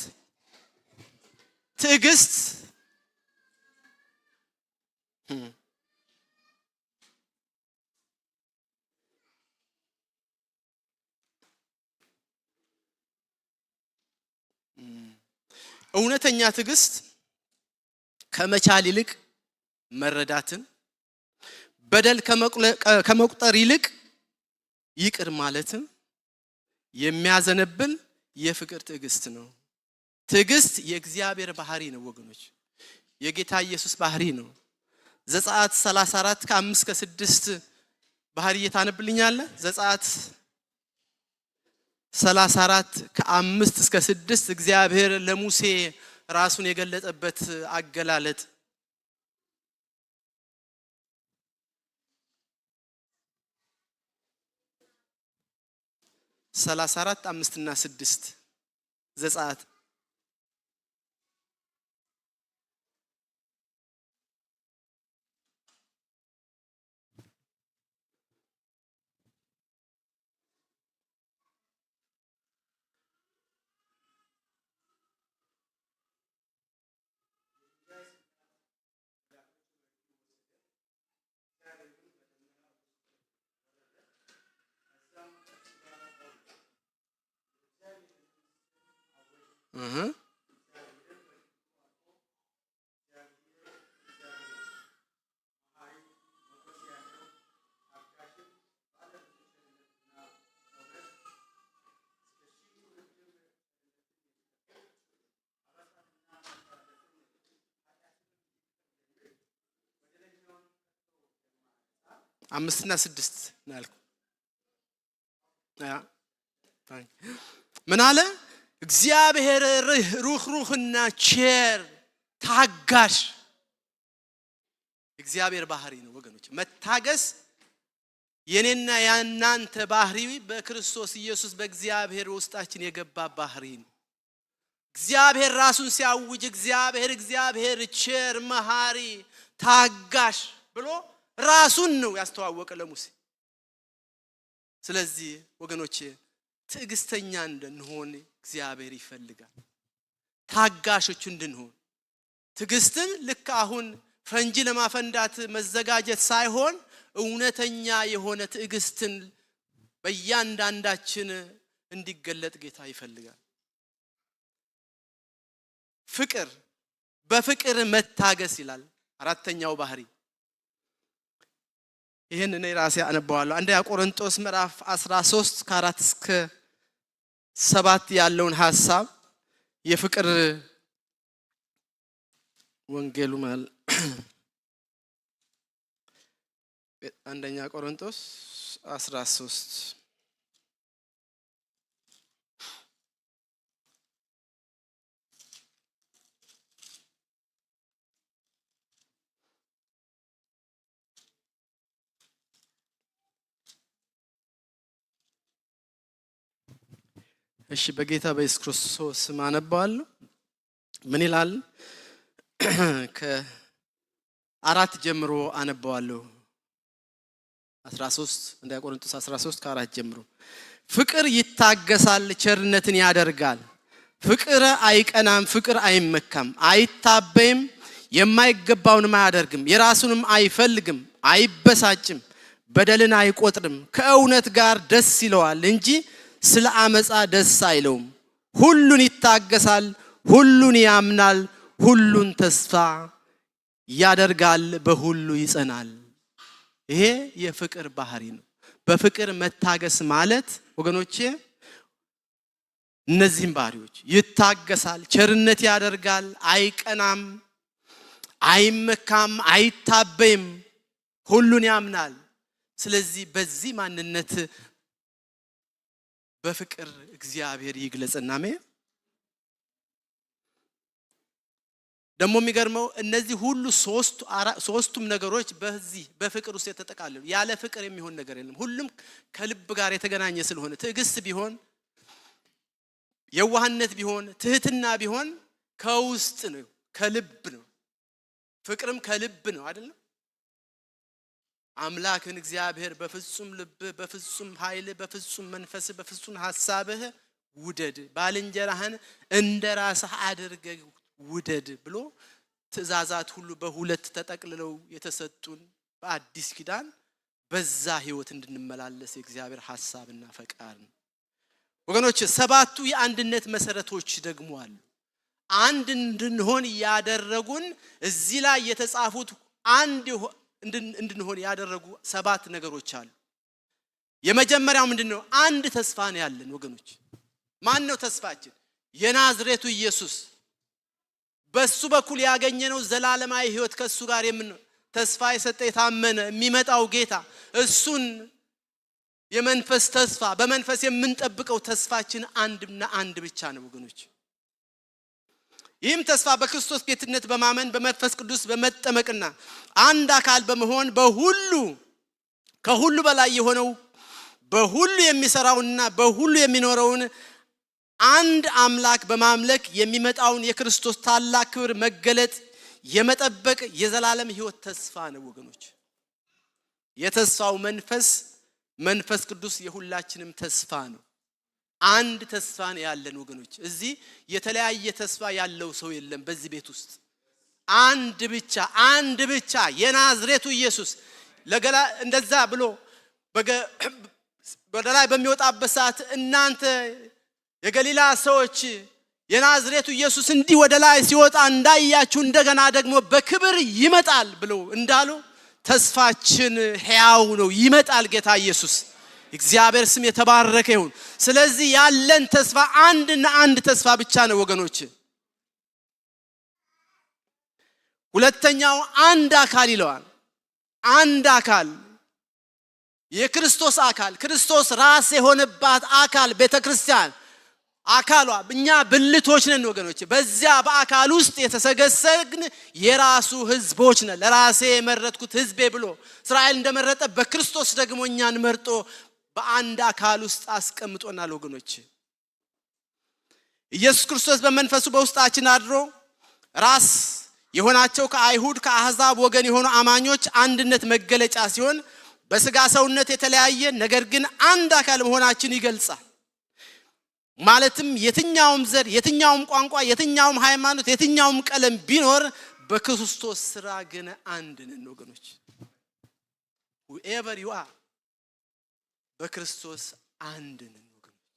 እውነተኛ ትዕግስት ከመቻል ይልቅ መረዳትን፣ በደል ከመቁጠር ይልቅ ይቅር ማለትን የሚያዘነብል የፍቅር ትዕግስት ነው። ትዕግስት የእግዚአብሔር ባህሪ ነው ወገኖች፣ የጌታ ኢየሱስ ባህሪ ነው። ዘጸአት 34 ከ5 እስከ 6 ባህሪ እየታነብልኛለህ። ዘጸአት 34 ከ5 እስከ 6 እግዚአብሔር ለሙሴ ራሱን የገለጠበት አገላለጥ 34 5 እና 6 ዘጸአት አምስትና 6 ነው ያልኩት። ምን አለ? እግዚአብሔር ሩህሩህና ቸር ታጋሽ እግዚአብሔር ባህሪ ነው ወገኖች። መታገስ የኔና ያናንተ ባህሪ በክርስቶስ ኢየሱስ በእግዚአብሔር ውስጣችን የገባ ባህሪ ነው። እግዚአብሔር ራሱን ሲያውጅ እግዚአብሔር ቸር መሐሪ ታጋሽ ብሎ ራሱን ነው ያስተዋወቀ ለሙሴ። ስለዚህ ወገኖቼ ትዕግስተኛ እንድንሆን እግዚአብሔር ይፈልጋል። ታጋሾች እንድንሆን ትዕግስትን ልክ አሁን ፈንጂ ለማፈንዳት መዘጋጀት ሳይሆን እውነተኛ የሆነ ትዕግስትን በእያንዳንዳችን እንዲገለጥ ጌታ ይፈልጋል። ፍቅር በፍቅር መታገስ ይላል አራተኛው ባህሪ። ይሄን እኔ ራሴ አነባዋለሁ። አንደኛ ቆሮንቶስ ምዕራፍ 13 ከ4 እስከ 7 ያለውን ሐሳብ የፍቅር ወንጌሉ ማለት አንደኛ ቆሮንቶስ 13 እሺ በጌታ በኢየሱስ ክርስቶስ ስም አነባዋለሁ። ምን ይላል? ከ4 ጀምሮ አነባዋለሁ። 13 እንደ ቆሮንቶስ 13 ከ4 ጀምሮ ፍቅር ይታገሳል፣ ቸርነትን ያደርጋል። ፍቅር አይቀናም፣ ፍቅር አይመካም፣ አይታበይም፣ የማይገባውንም አያደርግም፣ የራሱንም አይፈልግም፣ አይበሳጭም፣ በደልን አይቆጥርም፣ ከእውነት ጋር ደስ ይለዋል እንጂ ስለ አመጻ ደስ አይለውም። ሁሉን ይታገሳል፣ ሁሉን ያምናል፣ ሁሉን ተስፋ ያደርጋል፣ በሁሉ ይጸናል። ይሄ የፍቅር ባህሪ ነው። በፍቅር መታገስ ማለት ወገኖቼ እነዚህም ባህሪዎች ይታገሳል፣ ቸርነት ያደርጋል፣ አይቀናም፣ አይመካም፣ አይታበይም፣ ሁሉን ያምናል። ስለዚህ በዚህ ማንነት በፍቅር እግዚአብሔር ይግለጽና ደግሞ የሚገርመው እነዚህ ሁሉ ሶስቱም ነገሮች በዚህ በፍቅር ውስጥ የተጠቃለሉ። ያለ ፍቅር የሚሆን ነገር የለም። ሁሉም ከልብ ጋር የተገናኘ ስለሆነ ትዕግስት ቢሆን፣ የዋህነት ቢሆን፣ ትህትና ቢሆን ከውስጥ ነው፣ ከልብ ነው። ፍቅርም ከልብ ነው አይደለም? አምላክን እግዚአብሔር በፍጹም ልብ፣ በፍጹም ኃይል፣ በፍጹም መንፈስ፣ በፍጹም ሐሳብህ ውደድ፣ ባልንጀራህን እንደራስህ አድርገህ ውደድ ብሎ ትእዛዛት ሁሉ በሁለት ተጠቅልለው የተሰጡን በአዲስ ኪዳን በዛ ህይወት እንድንመላለስ የእግዚአብሔር ሐሳብና ፈቃድ ነው። ወገኖች 7ቱ የአንድነት መሰረቶች ደግሞ አሉ። አንድ እንድንሆን ያደረጉን እዚህ ላይ የተጻፉት አንድ እንድንሆን ያደረጉ 7 ነገሮች አሉ። የመጀመሪያው ምንድነው? አንድ ተስፋ ነው ያለን ወገኖች። ማን ነው ተስፋችን? የናዝሬቱ ኢየሱስ። በሱ በኩል ያገኘነው ዘላለማዊ ሕይወት ከሱ ጋር ተስፋ የሰጠ የታመነ የሚመጣው ጌታ እሱን የመንፈስ ተስፋ በመንፈስ የምንጠብቀው ተስፋችን አንድና አንድ ብቻ ነው ወገኖች። ይህም ተስፋ በክርስቶስ ጌትነት በማመን በመንፈስ ቅዱስ በመጠመቅና አንድ አካል በመሆን በሁሉ ከሁሉ በላይ የሆነው በሁሉ የሚሰራውና በሁሉ የሚኖረውን አንድ አምላክ በማምለክ የሚመጣውን የክርስቶስ ታላቅ ክብር መገለጥ የመጠበቅ የዘላለም ሕይወት ተስፋ ነው ወገኖች። የተስፋው መንፈስ ቅዱስ የሁላችንም ተስፋ ነው። አንድ ተስፋ ነው ያለን ወገኖች። እዚህ የተለያየ ተስፋ ያለው ሰው የለም በዚህ ቤት ውስጥ። አንድ ብቻ የናዝሬቱ ኢየሱስ እንደዛ ብሎ ወደ ላይ በሚወጣበት ሰዓት እናንተ የገሊላ ሰዎች የናዝሬቱ ኢየሱስ እንዲህ ወደ ላይ ሲወጣ እንዳያችሁ እንደገና ደግሞ በክብር ይመጣል ብሎ እንዳሉ ተስፋችን ሕያው ነው። ይመጣል ጌታ ኢየሱስ። እግዚአብሔር ስም የተባረከ ይሁን። ስለዚህ ያለን ተስፋ አንድና አንድ ተስፋ ብቻ ነው ወገኖች። ሁለተኛው አንድ አካል ይለዋል። አንድ አካል የክርስቶስ አካል ክርስቶስ ራስ የሆነባት አካል ቤተክርስቲያን አካሏ እኛ ብልቶች ነን ወገኖች። በዚያ በአካል ውስጥ የተሰገሰግን የራሱ ህዝቦች ነን። ለራሴ የመረጥኩት ህዝቤ ብሎ እስራኤል እንደመረጠ በክርስቶስ ደግሞ እኛን መርጦ በአንድ አካል ውስጥ አስቀምጦናል ወገኖች። ኢየሱስ ክርስቶስ በመንፈሱ በውስጣችን አድሮ ራስ የሆናቸው ከአይሁድ ከአሕዛብ ወገን የሆኑ አማኞች አንድነት መገለጫ ሲሆን በስጋ ሰውነት የተለያየ ነገር ግን አንድ አካል መሆናችን ይገልጻል። ማለትም የትኛውም ዘር የትኛውም ቋንቋ የትኛውም ሃይማኖት የትኛውም ቀለም ቢኖር በክርስቶስ ስራ ግን አንድ ነን ወገኖች። whoever you are በክርስቶስ አንድ ነን ወገኖች።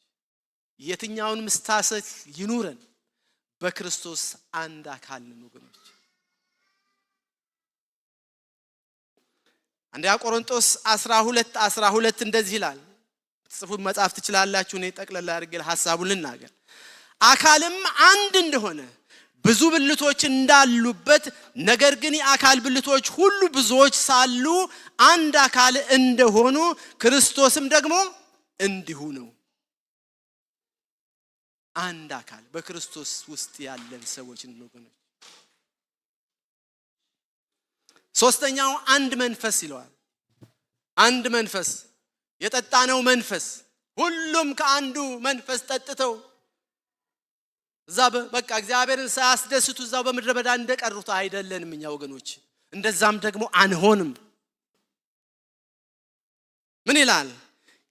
የትኛውን ምስታሰት ይኑረን በክርስቶስ አንድ አካል ነን ወገኖች። አንደኛ ቆሮንቶስ 12 እንደዚህ ይላል። ጽፉት መጻፍ ትችላላችሁ። እኔ ጠቅለል አድርጌ ሐሳቡን ልናገር። አካልም አንድ እንደሆነ ብዙ ብልቶች እንዳሉበት ነገር ግን የአካል ብልቶች ሁሉ ብዙዎች ሳሉ አንድ አካል እንደሆኑ ክርስቶስም ደግሞ እንዲሁ ነው። አንድ አካል በክርስቶስ ውስጥ ያለን ሰዎች ነው። ሶስተኛው አንድ መንፈስ ይለዋል። አንድ መንፈስ የጠጣነው መንፈስ ሁሉም ከአንዱ መንፈስ ጠጥተው እዛ በቃ እግዚአብሔርን ሳያስደስቱ እዛው በምድረ በዳ እንደቀሩት አይደለንም እኛ ወገኖች። እንደዛም ደግሞ አንሆንም። ምን ይላል?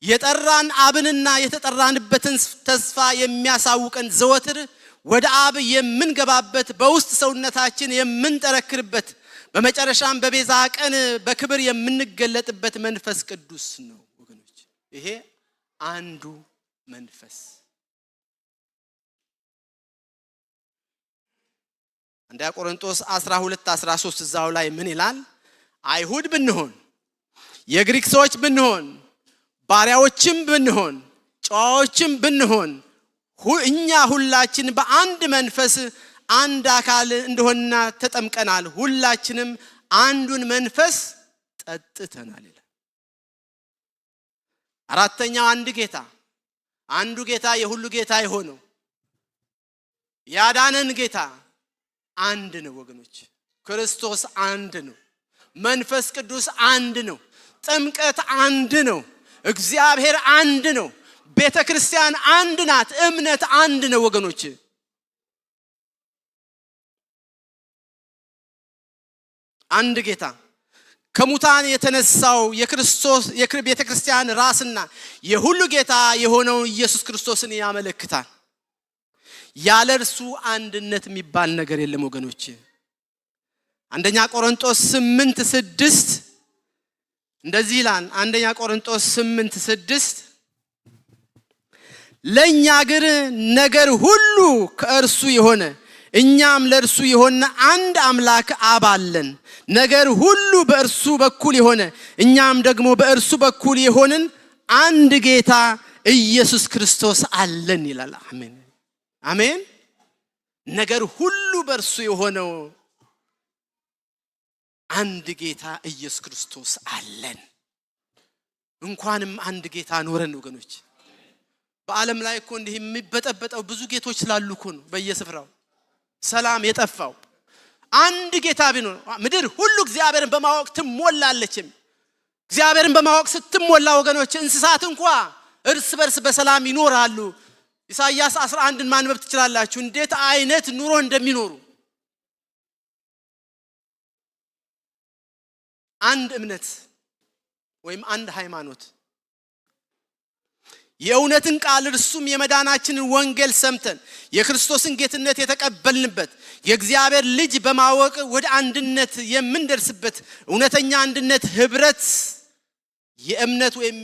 የጠራን አብንና የተጠራንበትን ተስፋ የሚያሳውቀን ዘወትር ወደ አብ የምንገባበት በውስጥ ሰውነታችን የምንጠረክርበት በመጨረሻም በቤዛ ቀን በክብር የምንገለጥበት መንፈስ ቅዱስ ነው ወገኖች። ይሄ አንዱ መንፈስ። አንደኛ ቆሮንቶስ 12:13 እዛው ላይ ምን ይላል? አይሁድ ብንሆን የግሪክ ሰዎች ብንሆን ባሪያዎችም ብንሆን ጨዋዎችም ብንሆን እኛ ሁላችን በአንድ መንፈስ አንድ አካል እንደሆነና ተጠምቀናል፣ ሁላችንም አንዱን መንፈስ ጠጥተናል ይላል። አራተኛው አንዱ ጌታ የሁሉ ጌታ የሆነው ያዳነን ጌታ አንድ ነው ወገኖች። ክርስቶስ አንድ ነው። መንፈስ ቅዱስ አንድ ነው። ጥምቀት አንድ ነው። እግዚአብሔር አንድ ነው። ቤተክርስቲያን አንድ ናት። እምነት አንድ ነው ወገኖች። አንድ ጌታ ከሙታን የተነሳው የክርስቶስ የቤተክርስቲያን ራስና የሁሉ ጌታ የሆነው ኢየሱስ ክርስቶስን ያመለክታል። ያለ እርሱ አንድነት የሚባል ነገር የለም ወገኖች። አንደኛ ቆሮንቶስ 8:6 እንደዚህ ይላል። አንደኛ ቆሮንቶስ 8:6 ለኛ ግን ነገር ሁሉ ከእርሱ የሆነ እኛም ለእርሱ የሆነ አንድ አምላክ አብ አለን። ነገር ሁሉ በእርሱ በኩል የሆነ እኛም ደግሞ በእርሱ በኩል የሆንን አንድ ጌታ ኢየሱስ ክርስቶስ አለን ይላል። አሜን አሜን። ነገር ሁሉ በእርሱ የሆነው አንድ ጌታ ኢየሱስ ክርስቶስ አለን። እንኳንም አንድ ጌታ ኖረን ወገኖች። በዓለም ላይ እኮ እንዲህ የሚበጠበጠው ብዙ ጌቶች ስላሉ እኮ ነው በየስፍራው ሰላም የጠፋው። አንድ ጌታ ቢኖር ምድር ሁሉ እግዚአብሔርን በማወቅ ትሞላለች። እግዚአብሔርን በማወቅ ስትሞላ ወገኖች እንስሳት እንኳን እርስ በርስ በሰላም ይኖራሉ። ኢሳይያስ 11ን ማንበብ ትችላላችሁ እንዴት አይነት ኑሮ እንደሚኖሩ። አንድ እምነት ወይም አንድ ሃይማኖት የእውነትን ቃል እርሱም የመዳናችንን ወንጌል ሰምተን የክርስቶስን ጌትነት የተቀበልንበት የእግዚአብሔር ልጅ በማወቅ ወደ አንድነት የምንደርስበት እውነተኛ አንድነት ህብረት የእምነት ወይም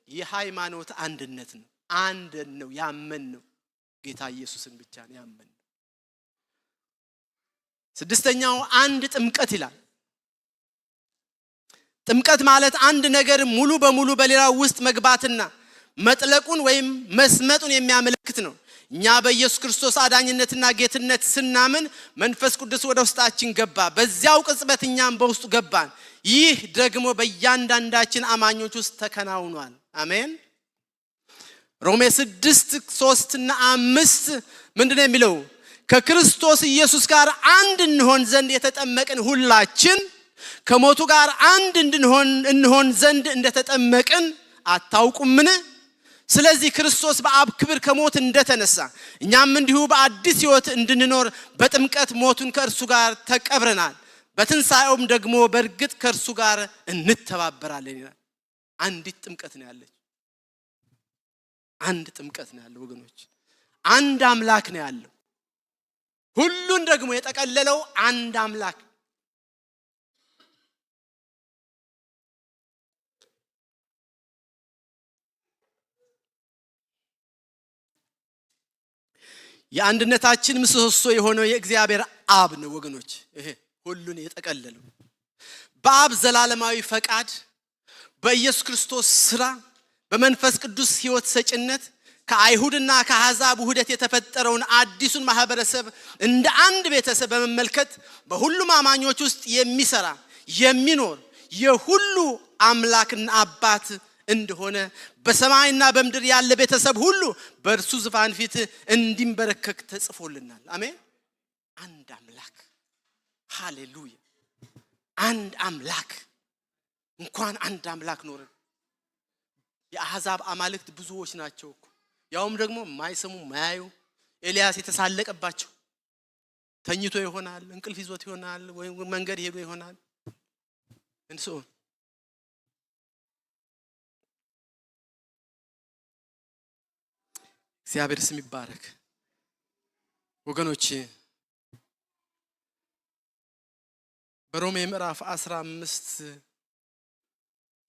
የሃይማኖት አንድነት ነው። አንድ ነው ያመንነው ጌታ ኢየሱስን ብቻ ነው ያመንነው። ስድስተኛው አንድ ጥምቀት ይላል። ጥምቀት ማለት አንድ ነገር ሙሉ በሙሉ በሌላው ውስጥ መግባትና መጥለቁን ወይም መስመጡን የሚያመለክት ነው። እኛ በኢየሱስ ክርስቶስ አዳኝነትና ጌትነት ስናምን መንፈስ ቅዱስ ወደ ውስጣችን ገባ። በዚያው ቅጽበት እኛም በውስጡ ገባን። ይህ ደግሞ በእያንዳንዳችን አማኞች ውስጥ ተከናውኗል። አሜን። ሮሜ 6:3-5 ምንድነው የሚለው? ከክርስቶስ ኢየሱስ ጋር አንድ እንሆን ዘንድ የተጠመቅን ሁላችን ከሞቱ ጋር አንድ እንሆን ዘንድ እንደተጠመቅን አታውቁምን? ስለዚህ ክርስቶስ በአብ ክብር ከሞት እንደተነሳ እኛም እንዲሁ በአዲስ ሕይወት እንድንኖር በጥምቀት ሞቱን ከእርሱ ጋር ተቀብረናል። በትንሣኤውም ደግሞ በእርግጥ ከእርሱ ጋር እንተባበራለን ይላል። አንዲት ጥምቀት ነው ያለች። አንድ ጥምቀት ነው ያለው ወገኖች። አንድ አምላክ ነው ያለው። ሁሉን ደግሞ የጠቀለለው አንድ አምላክ። የአንድነታችን ምሰሶ የሆነው የእግዚአብሔር አብ ነው ወገኖች። ይሄ ሁሉን የጠቀለለው በአብ ዘላለማዊ ፈቃድ በኢየሱስ ክርስቶስ ሥራ በመንፈስ ቅዱስ ሕይወት ሰጭነት ከአይሁድና ከአሕዛብ ውህደት የተፈጠረውን አዲሱን ማህበረሰብ እንደ አንድ ቤተሰብ በመመልከት በሁሉም አማኞች ውስጥ የሚሰራ የሚኖር የሁሉ አምላክና አባት እንደሆነ በሰማይና በምድር ያለ ቤተሰብ ሁሉ በእርሱ ዙፋን ፊት እንዲንበረከክ ተጽፎልናል። አሜን። አንድ አምላክ ሃሌሉያ። አንድ አምላክ። እንኳን አንድ አምላክ ኖረን። የአሕዛብ አማልክት ብዙዎች ናቸው እኮ ያውም ደግሞ ማይሰሙ ማያዩ። ኤልያስ የተሳለቀባቸው ተኝቶ ይሆናል፣ እንቅልፍ ይዞት ይሆናል፣ ወይ መንገድ ሄዶ ይሆናል። እንሶ እግዚአብሔር ስም ይባረክ ወገኖች። በሮሜ ምዕራፍ 15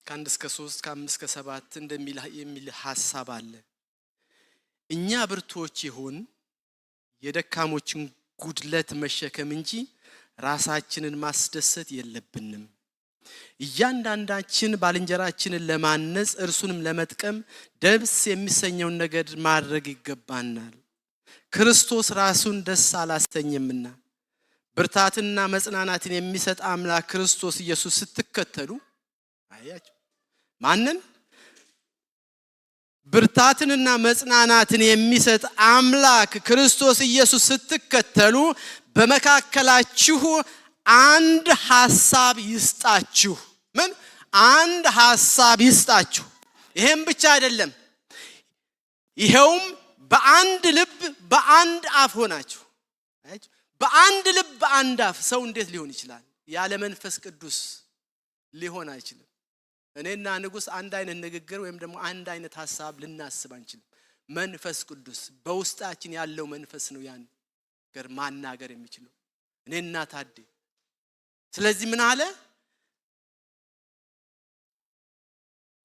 ከ1-3 ከ5-7 እንደሚል ሐሳብ አለ። እኛ ብርቶች ይሁን የደካሞችን ጉድለት መሸከም እንጂ ራሳችንን ማስደሰት የለብንም። እያንዳንዳችን ባልንጀራችንን ለማነጽ እርሱንም ለመጥቀም ደስ የሚሰኘውን ነገር ማድረግ ይገባናል። ክርስቶስ ራሱን ደስ አላሰኘምና ብርታትና መጽናናትን የሚሰጥ አምላክ ክርስቶስ ኢየሱስ ስትከተሉ አያችሁ። ማንን? ብርታትንና መጽናናትን የሚሰጥ አምላክ ክርስቶስ ኢየሱስ ስትከተሉ በመካከላችሁ አንድ ሐሳብ ይስጣችሁ። ምን? አንድ ሐሳብ ይስጣችሁ። ይሄም ብቻ አይደለም፣ ይሄውም በአንድ ልብ በአንድ አፍ ሆናችሁ። በአንድ ልብ በአንድ አፍ። ሰው እንዴት ሊሆን ይችላል? ያለ መንፈስ ቅዱስ ሊሆን አይችልም። እኔና ንጉስ አንድ አይነት ንግግር ወይም ደግሞ አንድ አይነት ሐሳብ ልናስብ አንችልም። መንፈስ ቅዱስ በውስጣችን ያለው መንፈስ ነው ያን ነገር ማናገር የሚችለው እኔና ታዴ። ስለዚህ ምን አለ?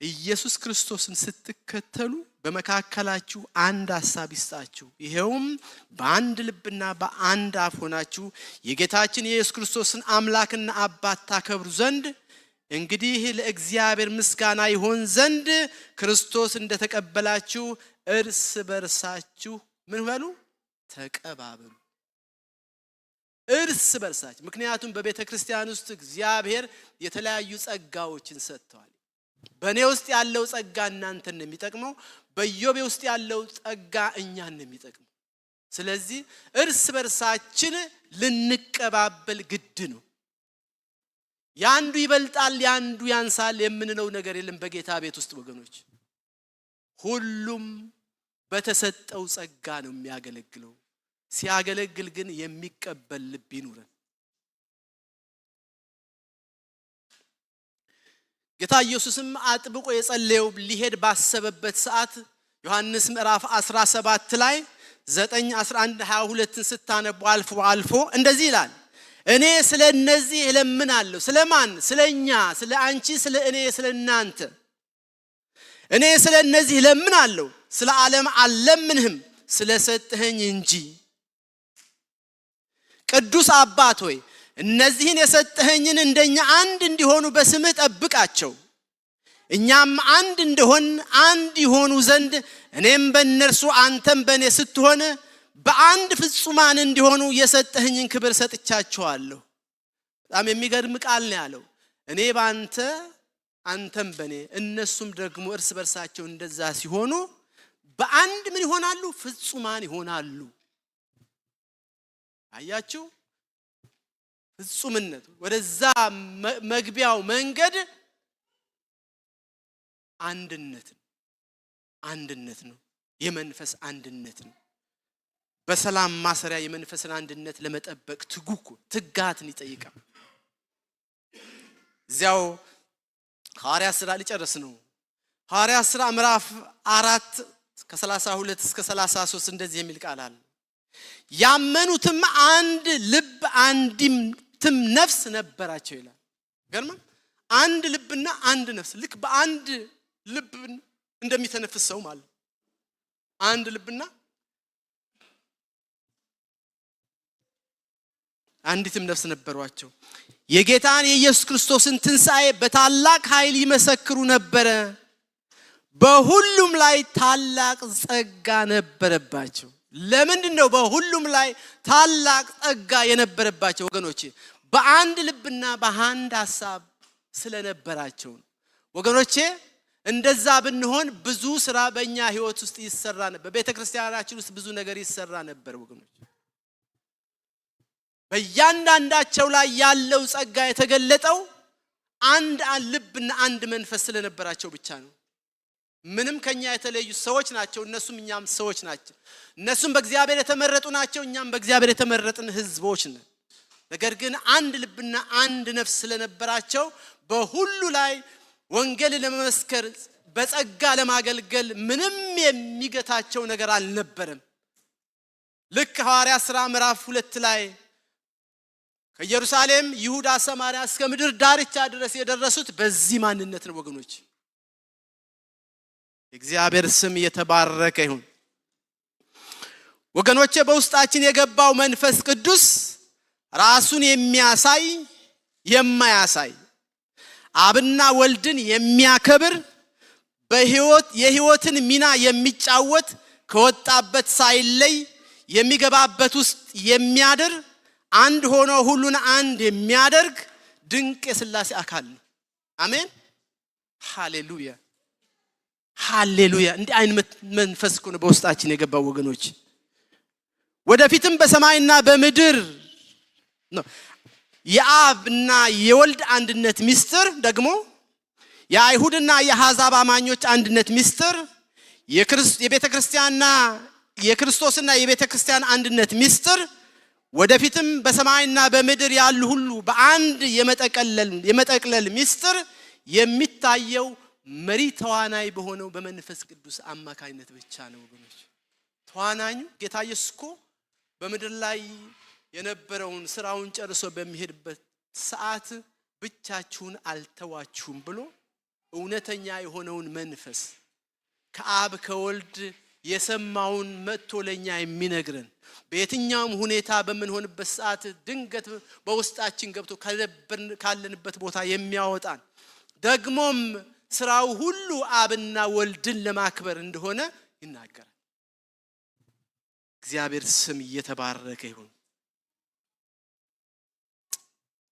ኢየሱስ ክርስቶስን ስትከተሉ በመካከላችሁ አንድ ሐሳብ ይስጣችሁ ይሄውም በአንድ ልብና በአንድ አፍ ሆናችሁ የጌታችን የኢየሱስ ክርስቶስን አምላክና አባት ታከብሩ ዘንድ እንግዲህ ለእግዚአብሔር ምስጋና ይሆን ዘንድ ክርስቶስ እንደተቀበላችሁ እርስ በርሳችሁ ምን በሉ ተቀባበሉ እርስ በርሳችሁ ምክንያቱም በቤተ ክርስቲያን ውስጥ እግዚአብሔር የተለያዩ ጸጋዎችን ሰጥቷል በእኔ ውስጥ ያለው ጸጋ እናንተን ነው የሚጠቅመው በኢዮብ ውስጥ ያለው ጸጋ እኛን ነው የሚጠቅመው ስለዚህ እርስ በርሳችን ልንቀባበል ግድ ነው ያንዱ ይበልጣል ያንዱ ያንሳል የምንለው ነገር የለም በጌታ ቤት ውስጥ ወገኖች ሁሉም በተሰጠው ጸጋ ነው የሚያገለግለው ሲያገለግል ግን የሚቀበል ልብ ይኑረን ጌታ ኢየሱስም አጥብቆ የጸለየው ሊሄድ ባሰበበት ሰዓት ዮሐንስ ምዕራፍ 17 ላይ 9 11 22ን ስታነቡ አልፎ እንደዚህ ይላል እኔ ስለ እነዚህ እለምናለሁ ስለማን ስለኛ ስለ አንቺ ስለ እኔ ስለ እናንተ እኔ ስለ እነዚህ እለምናለሁ ስለ ዓለም አልለምንህም ስለ ሰጠኸኝ እንጂ ቅዱስ አባት ሆይ እነዚህን የሰጠኸኝን እንደኛ አንድ እንዲሆኑ በስምህ ጠብቃቸው እኛም አንድ እንደሆን አንድ ይሆኑ ዘንድ እኔም በእነርሱ አንተም በእኔ ስትሆን በአንድ ፍጹማን እንዲሆኑ የሰጠኸኝን ክብር ሰጥቻቸዋለሁ በጣም የሚገርም ቃል ነው ያለው እኔ ባንተ አንተም በእኔ እነሱም ደግሞ እርስ በርሳቸው እንደዛ ሲሆኑ በአንድ ምን ይሆናሉ ፍጹማን ይሆናሉ አያችሁ ፍጹምነት ወደዛ መግቢያው መንገድ አንድነት ነው የመንፈስ አንድነት ነው በሰላም ማሰሪያ የመንፈስን አንድነት ለመጠበቅ ትጋትን ይጠይቃል እዚያው ሐዋርያት ሥራ ሊጨርስ ነው ሐዋርያት ሥራ ምዕራፍ 4 ከ32 እስከ 33 እንደዚህ የሚል ቃል አለ ያመኑትም አንድ ልብ አንድም ነፍስ ነበራቸው ይላል ገርማ አንድ ልብና አንድ ነፍስ ልክ በአንድ ልብ እንደሚተነፍስ ሰው ማለት አንድ ልብና አንዲትም ነፍስ ነበሯቸው የጌታን የኢየሱስ ክርስቶስን ትንሣኤ በታላቅ ኃይል ይመሰክሩ ነበር በሁሉም ላይ ታላቅ ጸጋ ነበረባቸው ለምንድነው በሁሉም ላይ ታላቅ ጸጋ የነበረባቸው ወገኖቼ በአንድ ልብና በአንድ ሐሳብ ስለነበራቸው ወገኖቼ እንደዛ ብንሆን ብዙ ስራ በእኛ ህይወት ውስጥ ይሰራ ነበር በቤተክርስቲያናችን ውስጥ ብዙ ነገር ይሰራ ነበር ወገኖቼ በእያንዳንዳቸው ላይ ያለው ጸጋ የተገለጠው አንድ ልብና አንድ መንፈስ ስለነበራቸው ብቻ ነው ምንም ከኛ የተለዩ ሰዎች ናቸው እነሱም እኛም ሰዎች ናቸው እነሱም በእግዚአብሔር የተመረጡ ናቸው እኛም በእግዚአብሔር የተመረጥን ህዝቦች ነን ነገር ግን አንድ ልብና አንድ ነፍስ ስለነበራቸው በሁሉ ላይ ወንጌል ለመመስከር በጸጋ ለማገልገል ምንም የሚገታቸው ነገር አልነበረም ልክ ሐዋርያት ሥራ ምዕራፍ 2 ላይ ከኢየሩሳሌም ይሁዳ ሰማርያ እስከ ምድር ዳርቻ ድረስ የደረሱት በዚህ ማንነት ነው ወገኖች እግዚአብሔር ስም የተባረከ ይሁን ወገኖቼ በውስጣችን የገባው መንፈስ ቅዱስ ራሱን የሚያሳይ የማያሳይ አብና ወልድን የሚያከብር የህይወትን ሚና የሚጫወት ከወጣበት ሳይለይ የሚገባበት ውስጥ የሚያድር አንድ ሆኖ ሁሉን አንድ የሚያደርግ ድንቅ የሥላሴ አካል ነው አሜን ሃሌሉያ ሃሌሉያ እንዲህ አይነት መንፈስ ነው በውስጣችን የገባው ወገኖች ወደፊትም በሰማይና በምድር ነው የአብና የወልድ አንድነት ሚስጥር ደግሞ የአይሁድና የአሕዛብ አማኞች አንድነት ሚስጥር የቤተክርስቲያንና የክርስቶስና የቤተክርስቲያን አንድነት ሚስጥር ወደፊትም በሰማይና በምድር ያሉ ሁሉ በአንድ የመጠቅለል ሚስጥር የሚታየው መሪ ተዋናይ በሆነው በመንፈስ ቅዱስ አማካይነት ብቻ ነው ወገኖች ተዋናኙ ጌታ ኢየሱስ እኮ በምድር ላይ የነበረውን ስራውን ጨርሶ በሚሄድበት ሰዓት ብቻችሁን አልተዋችሁም ብሎ እውነተኛ የሆነውን መንፈስ ከአብ ከወልድ የሰማውን መጥቶ ለኛ የሚነግረን በየትኛውም ሁኔታ በመንሆንበት ሰዓት ድንገት በውስጣችን ገብቶ ካለንበት ቦታ የሚያወጣን ደግሞም ስራው ሁሉ አብና ወልድን ለማክበር እንደሆነ ይናገራል። እግዚአብሔር ስም እየተባረከ ይሁን።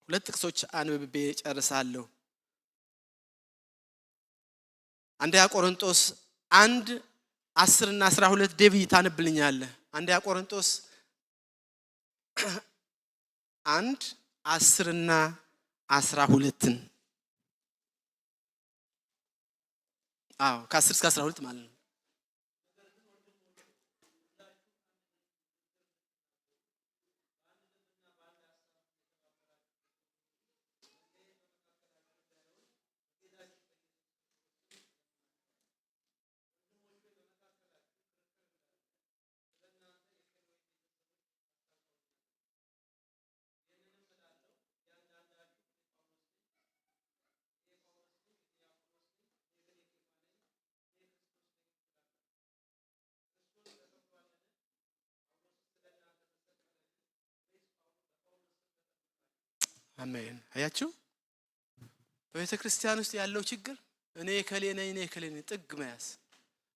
ሁለት ጥቅሶች አንብቤ ጨርሳለሁ። አንደኛ ቆሮንቶስ 1:10-12 ዴቪድ ታነብልኛለህ? አንደኛ ቆሮንቶስ 1:10-12 ከ10 እስከ 12 ማለት ነው። አሜን። አያችሁ በቤተ ክርስቲያን ውስጥ ያለው ችግር እኔ ከሌ ነኝ ጥግ መያዝ፣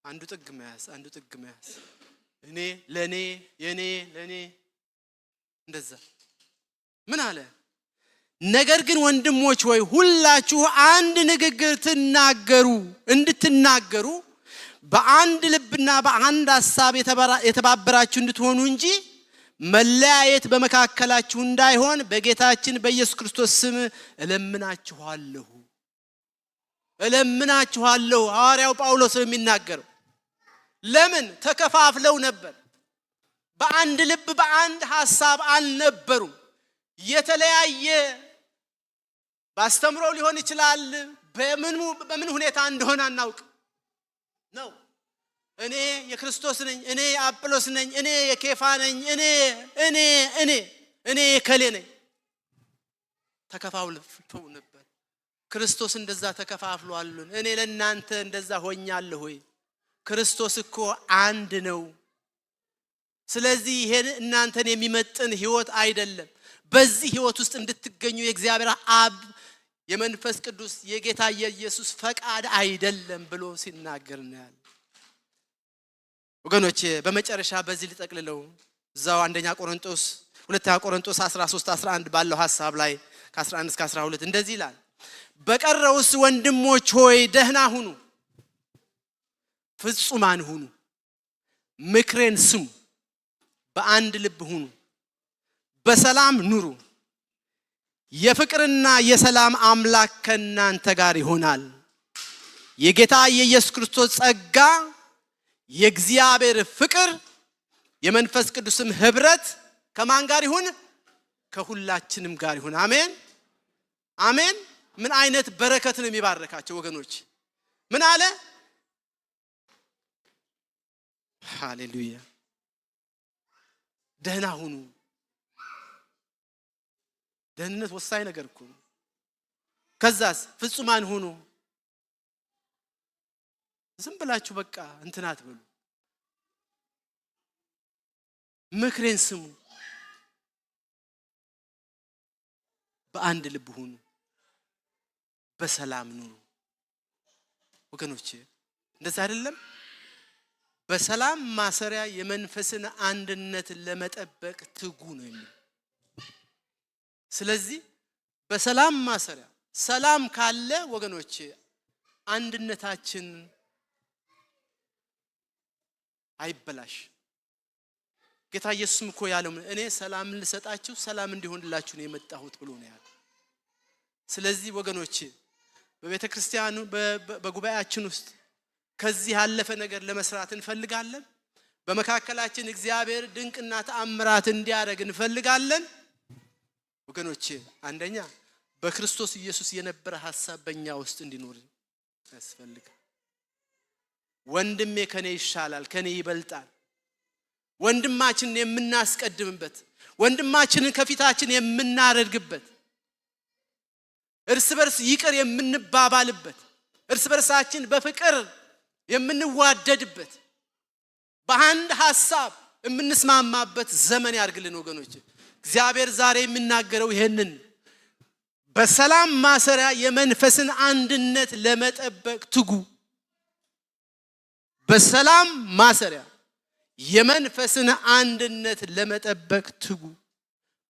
አንዱ ጥግ መያዝ እኔ ለኔ የኔ ለኔ እንደዛ ምን አለ? ነገር ግን ወንድሞች ሆይ ሁላችሁ አንድ ንግግር እንድትናገሩ በአንድ ልብና በአንድ ሐሳብ የተባበራችሁ እንድትሆኑ እንጂ መለያየት በመካከላችሁ እንዳይሆን በጌታችን በኢየሱስ ክርስቶስ ስም እለምናችኋለሁ። ሐዋርያው ጳውሎስ የሚናገረው ለምን ተከፋፍለው ነበር? በአንድ ልብ በአንድ ሐሳብ አልነበሩም። የተለያየ ባስተምሮ ሊሆን ይችላል። በምን ሁኔታ እንደሆነ አናውቅ ነው። እኔ የክርስቶስ ነኝ፣ እኔ የአጵሎስ ነኝ፣ እኔ የኬፋ ነኝ፣ እኔ የከሌ ነኝ። ተከፋፍለው ነበር። ክርስቶስ እንደዛ ተከፋፍሏልን? እኔ ለእናንተ እንደዛ ሆኛለሁ ወይ? ክርስቶስ እኮ አንድ ነው። ስለዚህ ይሄን እናንተን የሚመጥን ህይወት አይደለም። በዚህ ህይወት ውስጥ እንድትገኙ የእግዚአብሔር አብ የመንፈስ ቅዱስ የጌታ የኢየሱስ ፈቃድ አይደለም ብሎ ሲናገር እናያለን። ወገኖቼ በመጨረሻ በዚህ ልጠቅልለው እዛው ሁለተኛ ቆሮንቶስ 13:11 ባለው ሐሳብ ላይ ከ11 እስከ 12 እንደዚህ ይላል። በቀረውስ ወንድሞች ሆይ ደህና ሁኑ፣ ፍጹማን ሁኑ፣ ምክሬን ስሙ፣ በአንድ ልብ ሁኑ፣ በሰላም ኑሩ። የፍቅርና የሰላም አምላክ ከእናንተ ጋር ይሆናል። የጌታ የኢየሱስ ክርስቶስ ጸጋ፣ የእግዚአብሔር ፍቅር፣ የመንፈስ ቅዱስም ህብረት ከማን ጋር ይሁን? ከሁላችንም ጋር ይሁን። አሜን አሜን። ምን አይነት በረከት ነው የሚባረካቸው ወገኖች! ምን አለ? ሃሌሉያ! ደህና ሁኑ። ደህንነት ወሳኝ ነገር እኮ ነው። ከዛስ ፍጹማን ሁኑ። ዝም ብላችሁ በቃ እንትን አትበሉ። ምክሬን ስሙ፣ በአንድ ልብ ሁኑ፣ በሰላም ኑሩ። ወገኖቼ እንደዛ አይደለም? በሰላም ማሰሪያ የመንፈስን አንድነት ለመጠበቅ ትጉ ነው የሚል። ስለዚህ በሰላም ማሰሪያ ሰላም ካለ ወገኖቼ አንድነታችን አይበላሽ። ጌታ ኢየሱስም እኮ ያለው እኔ ሰላምን ልሰጣችሁ ሰላም እንዲሆንላችሁ ነው የመጣሁት ብሎ ነው ያለው። ስለዚህ ወገኖቼ በቤተ ክርስቲያኑ በጉባኤያችን ውስጥ ከዚህ ያለፈ ነገር ለመስራት እንፈልጋለን። በመካከላችን እግዚአብሔር ድንቅና ተአምራት እንዲያደርግ እንፈልጋለን። ወገኖቼ አንደኛ በክርስቶስ ኢየሱስ የነበረ ሐሳብ በእኛ ውስጥ እንዲኖር ያስፈልጋል። ወንድሜ ከኔ ይሻላል፣ ከኔ ይበልጣል። ወንድማችንን የምናስቀድምበት፣ ወንድማችንን ከፊታችን የምናደርግበት፣ እርስ በርስ ይቅር የምንባባልበት፣ እርስ በርሳችን በፍቅር የምንዋደድበት በአንድ ሐሳብ የምንስማማበት ዘመን ያርግልን ወገኖች። እግዚአብሔር ዛሬ የሚናገረው ይሄንን በሰላም ማሰሪያ የመንፈስን አንድነት ለመጠበቅ ትጉ። በሰላም ማሰሪያ የመንፈስን አንድነት ለመጠበቅ ትጉ።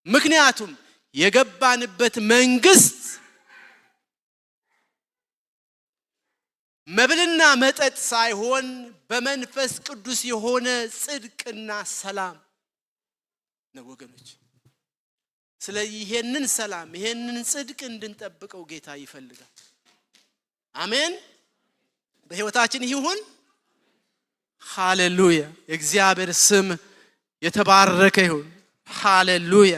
ምክንያቱም የገባንበት መንግስት መብልና መጠጥ ሳይሆን በመንፈስ ቅዱስ የሆነ ጽድቅና ሰላም ነው ወገኖች። ስለዚህ ይሄንን ሰላም ይሄንን ጽድቅ እንድንጠብቀው ጌታ ይፈልጋል። አሜን። በህይወታችን ይሁን። ሃሌሉያ። የእግዚአብሔር ስም የተባረከ ይሁን። ሃሌሉያ።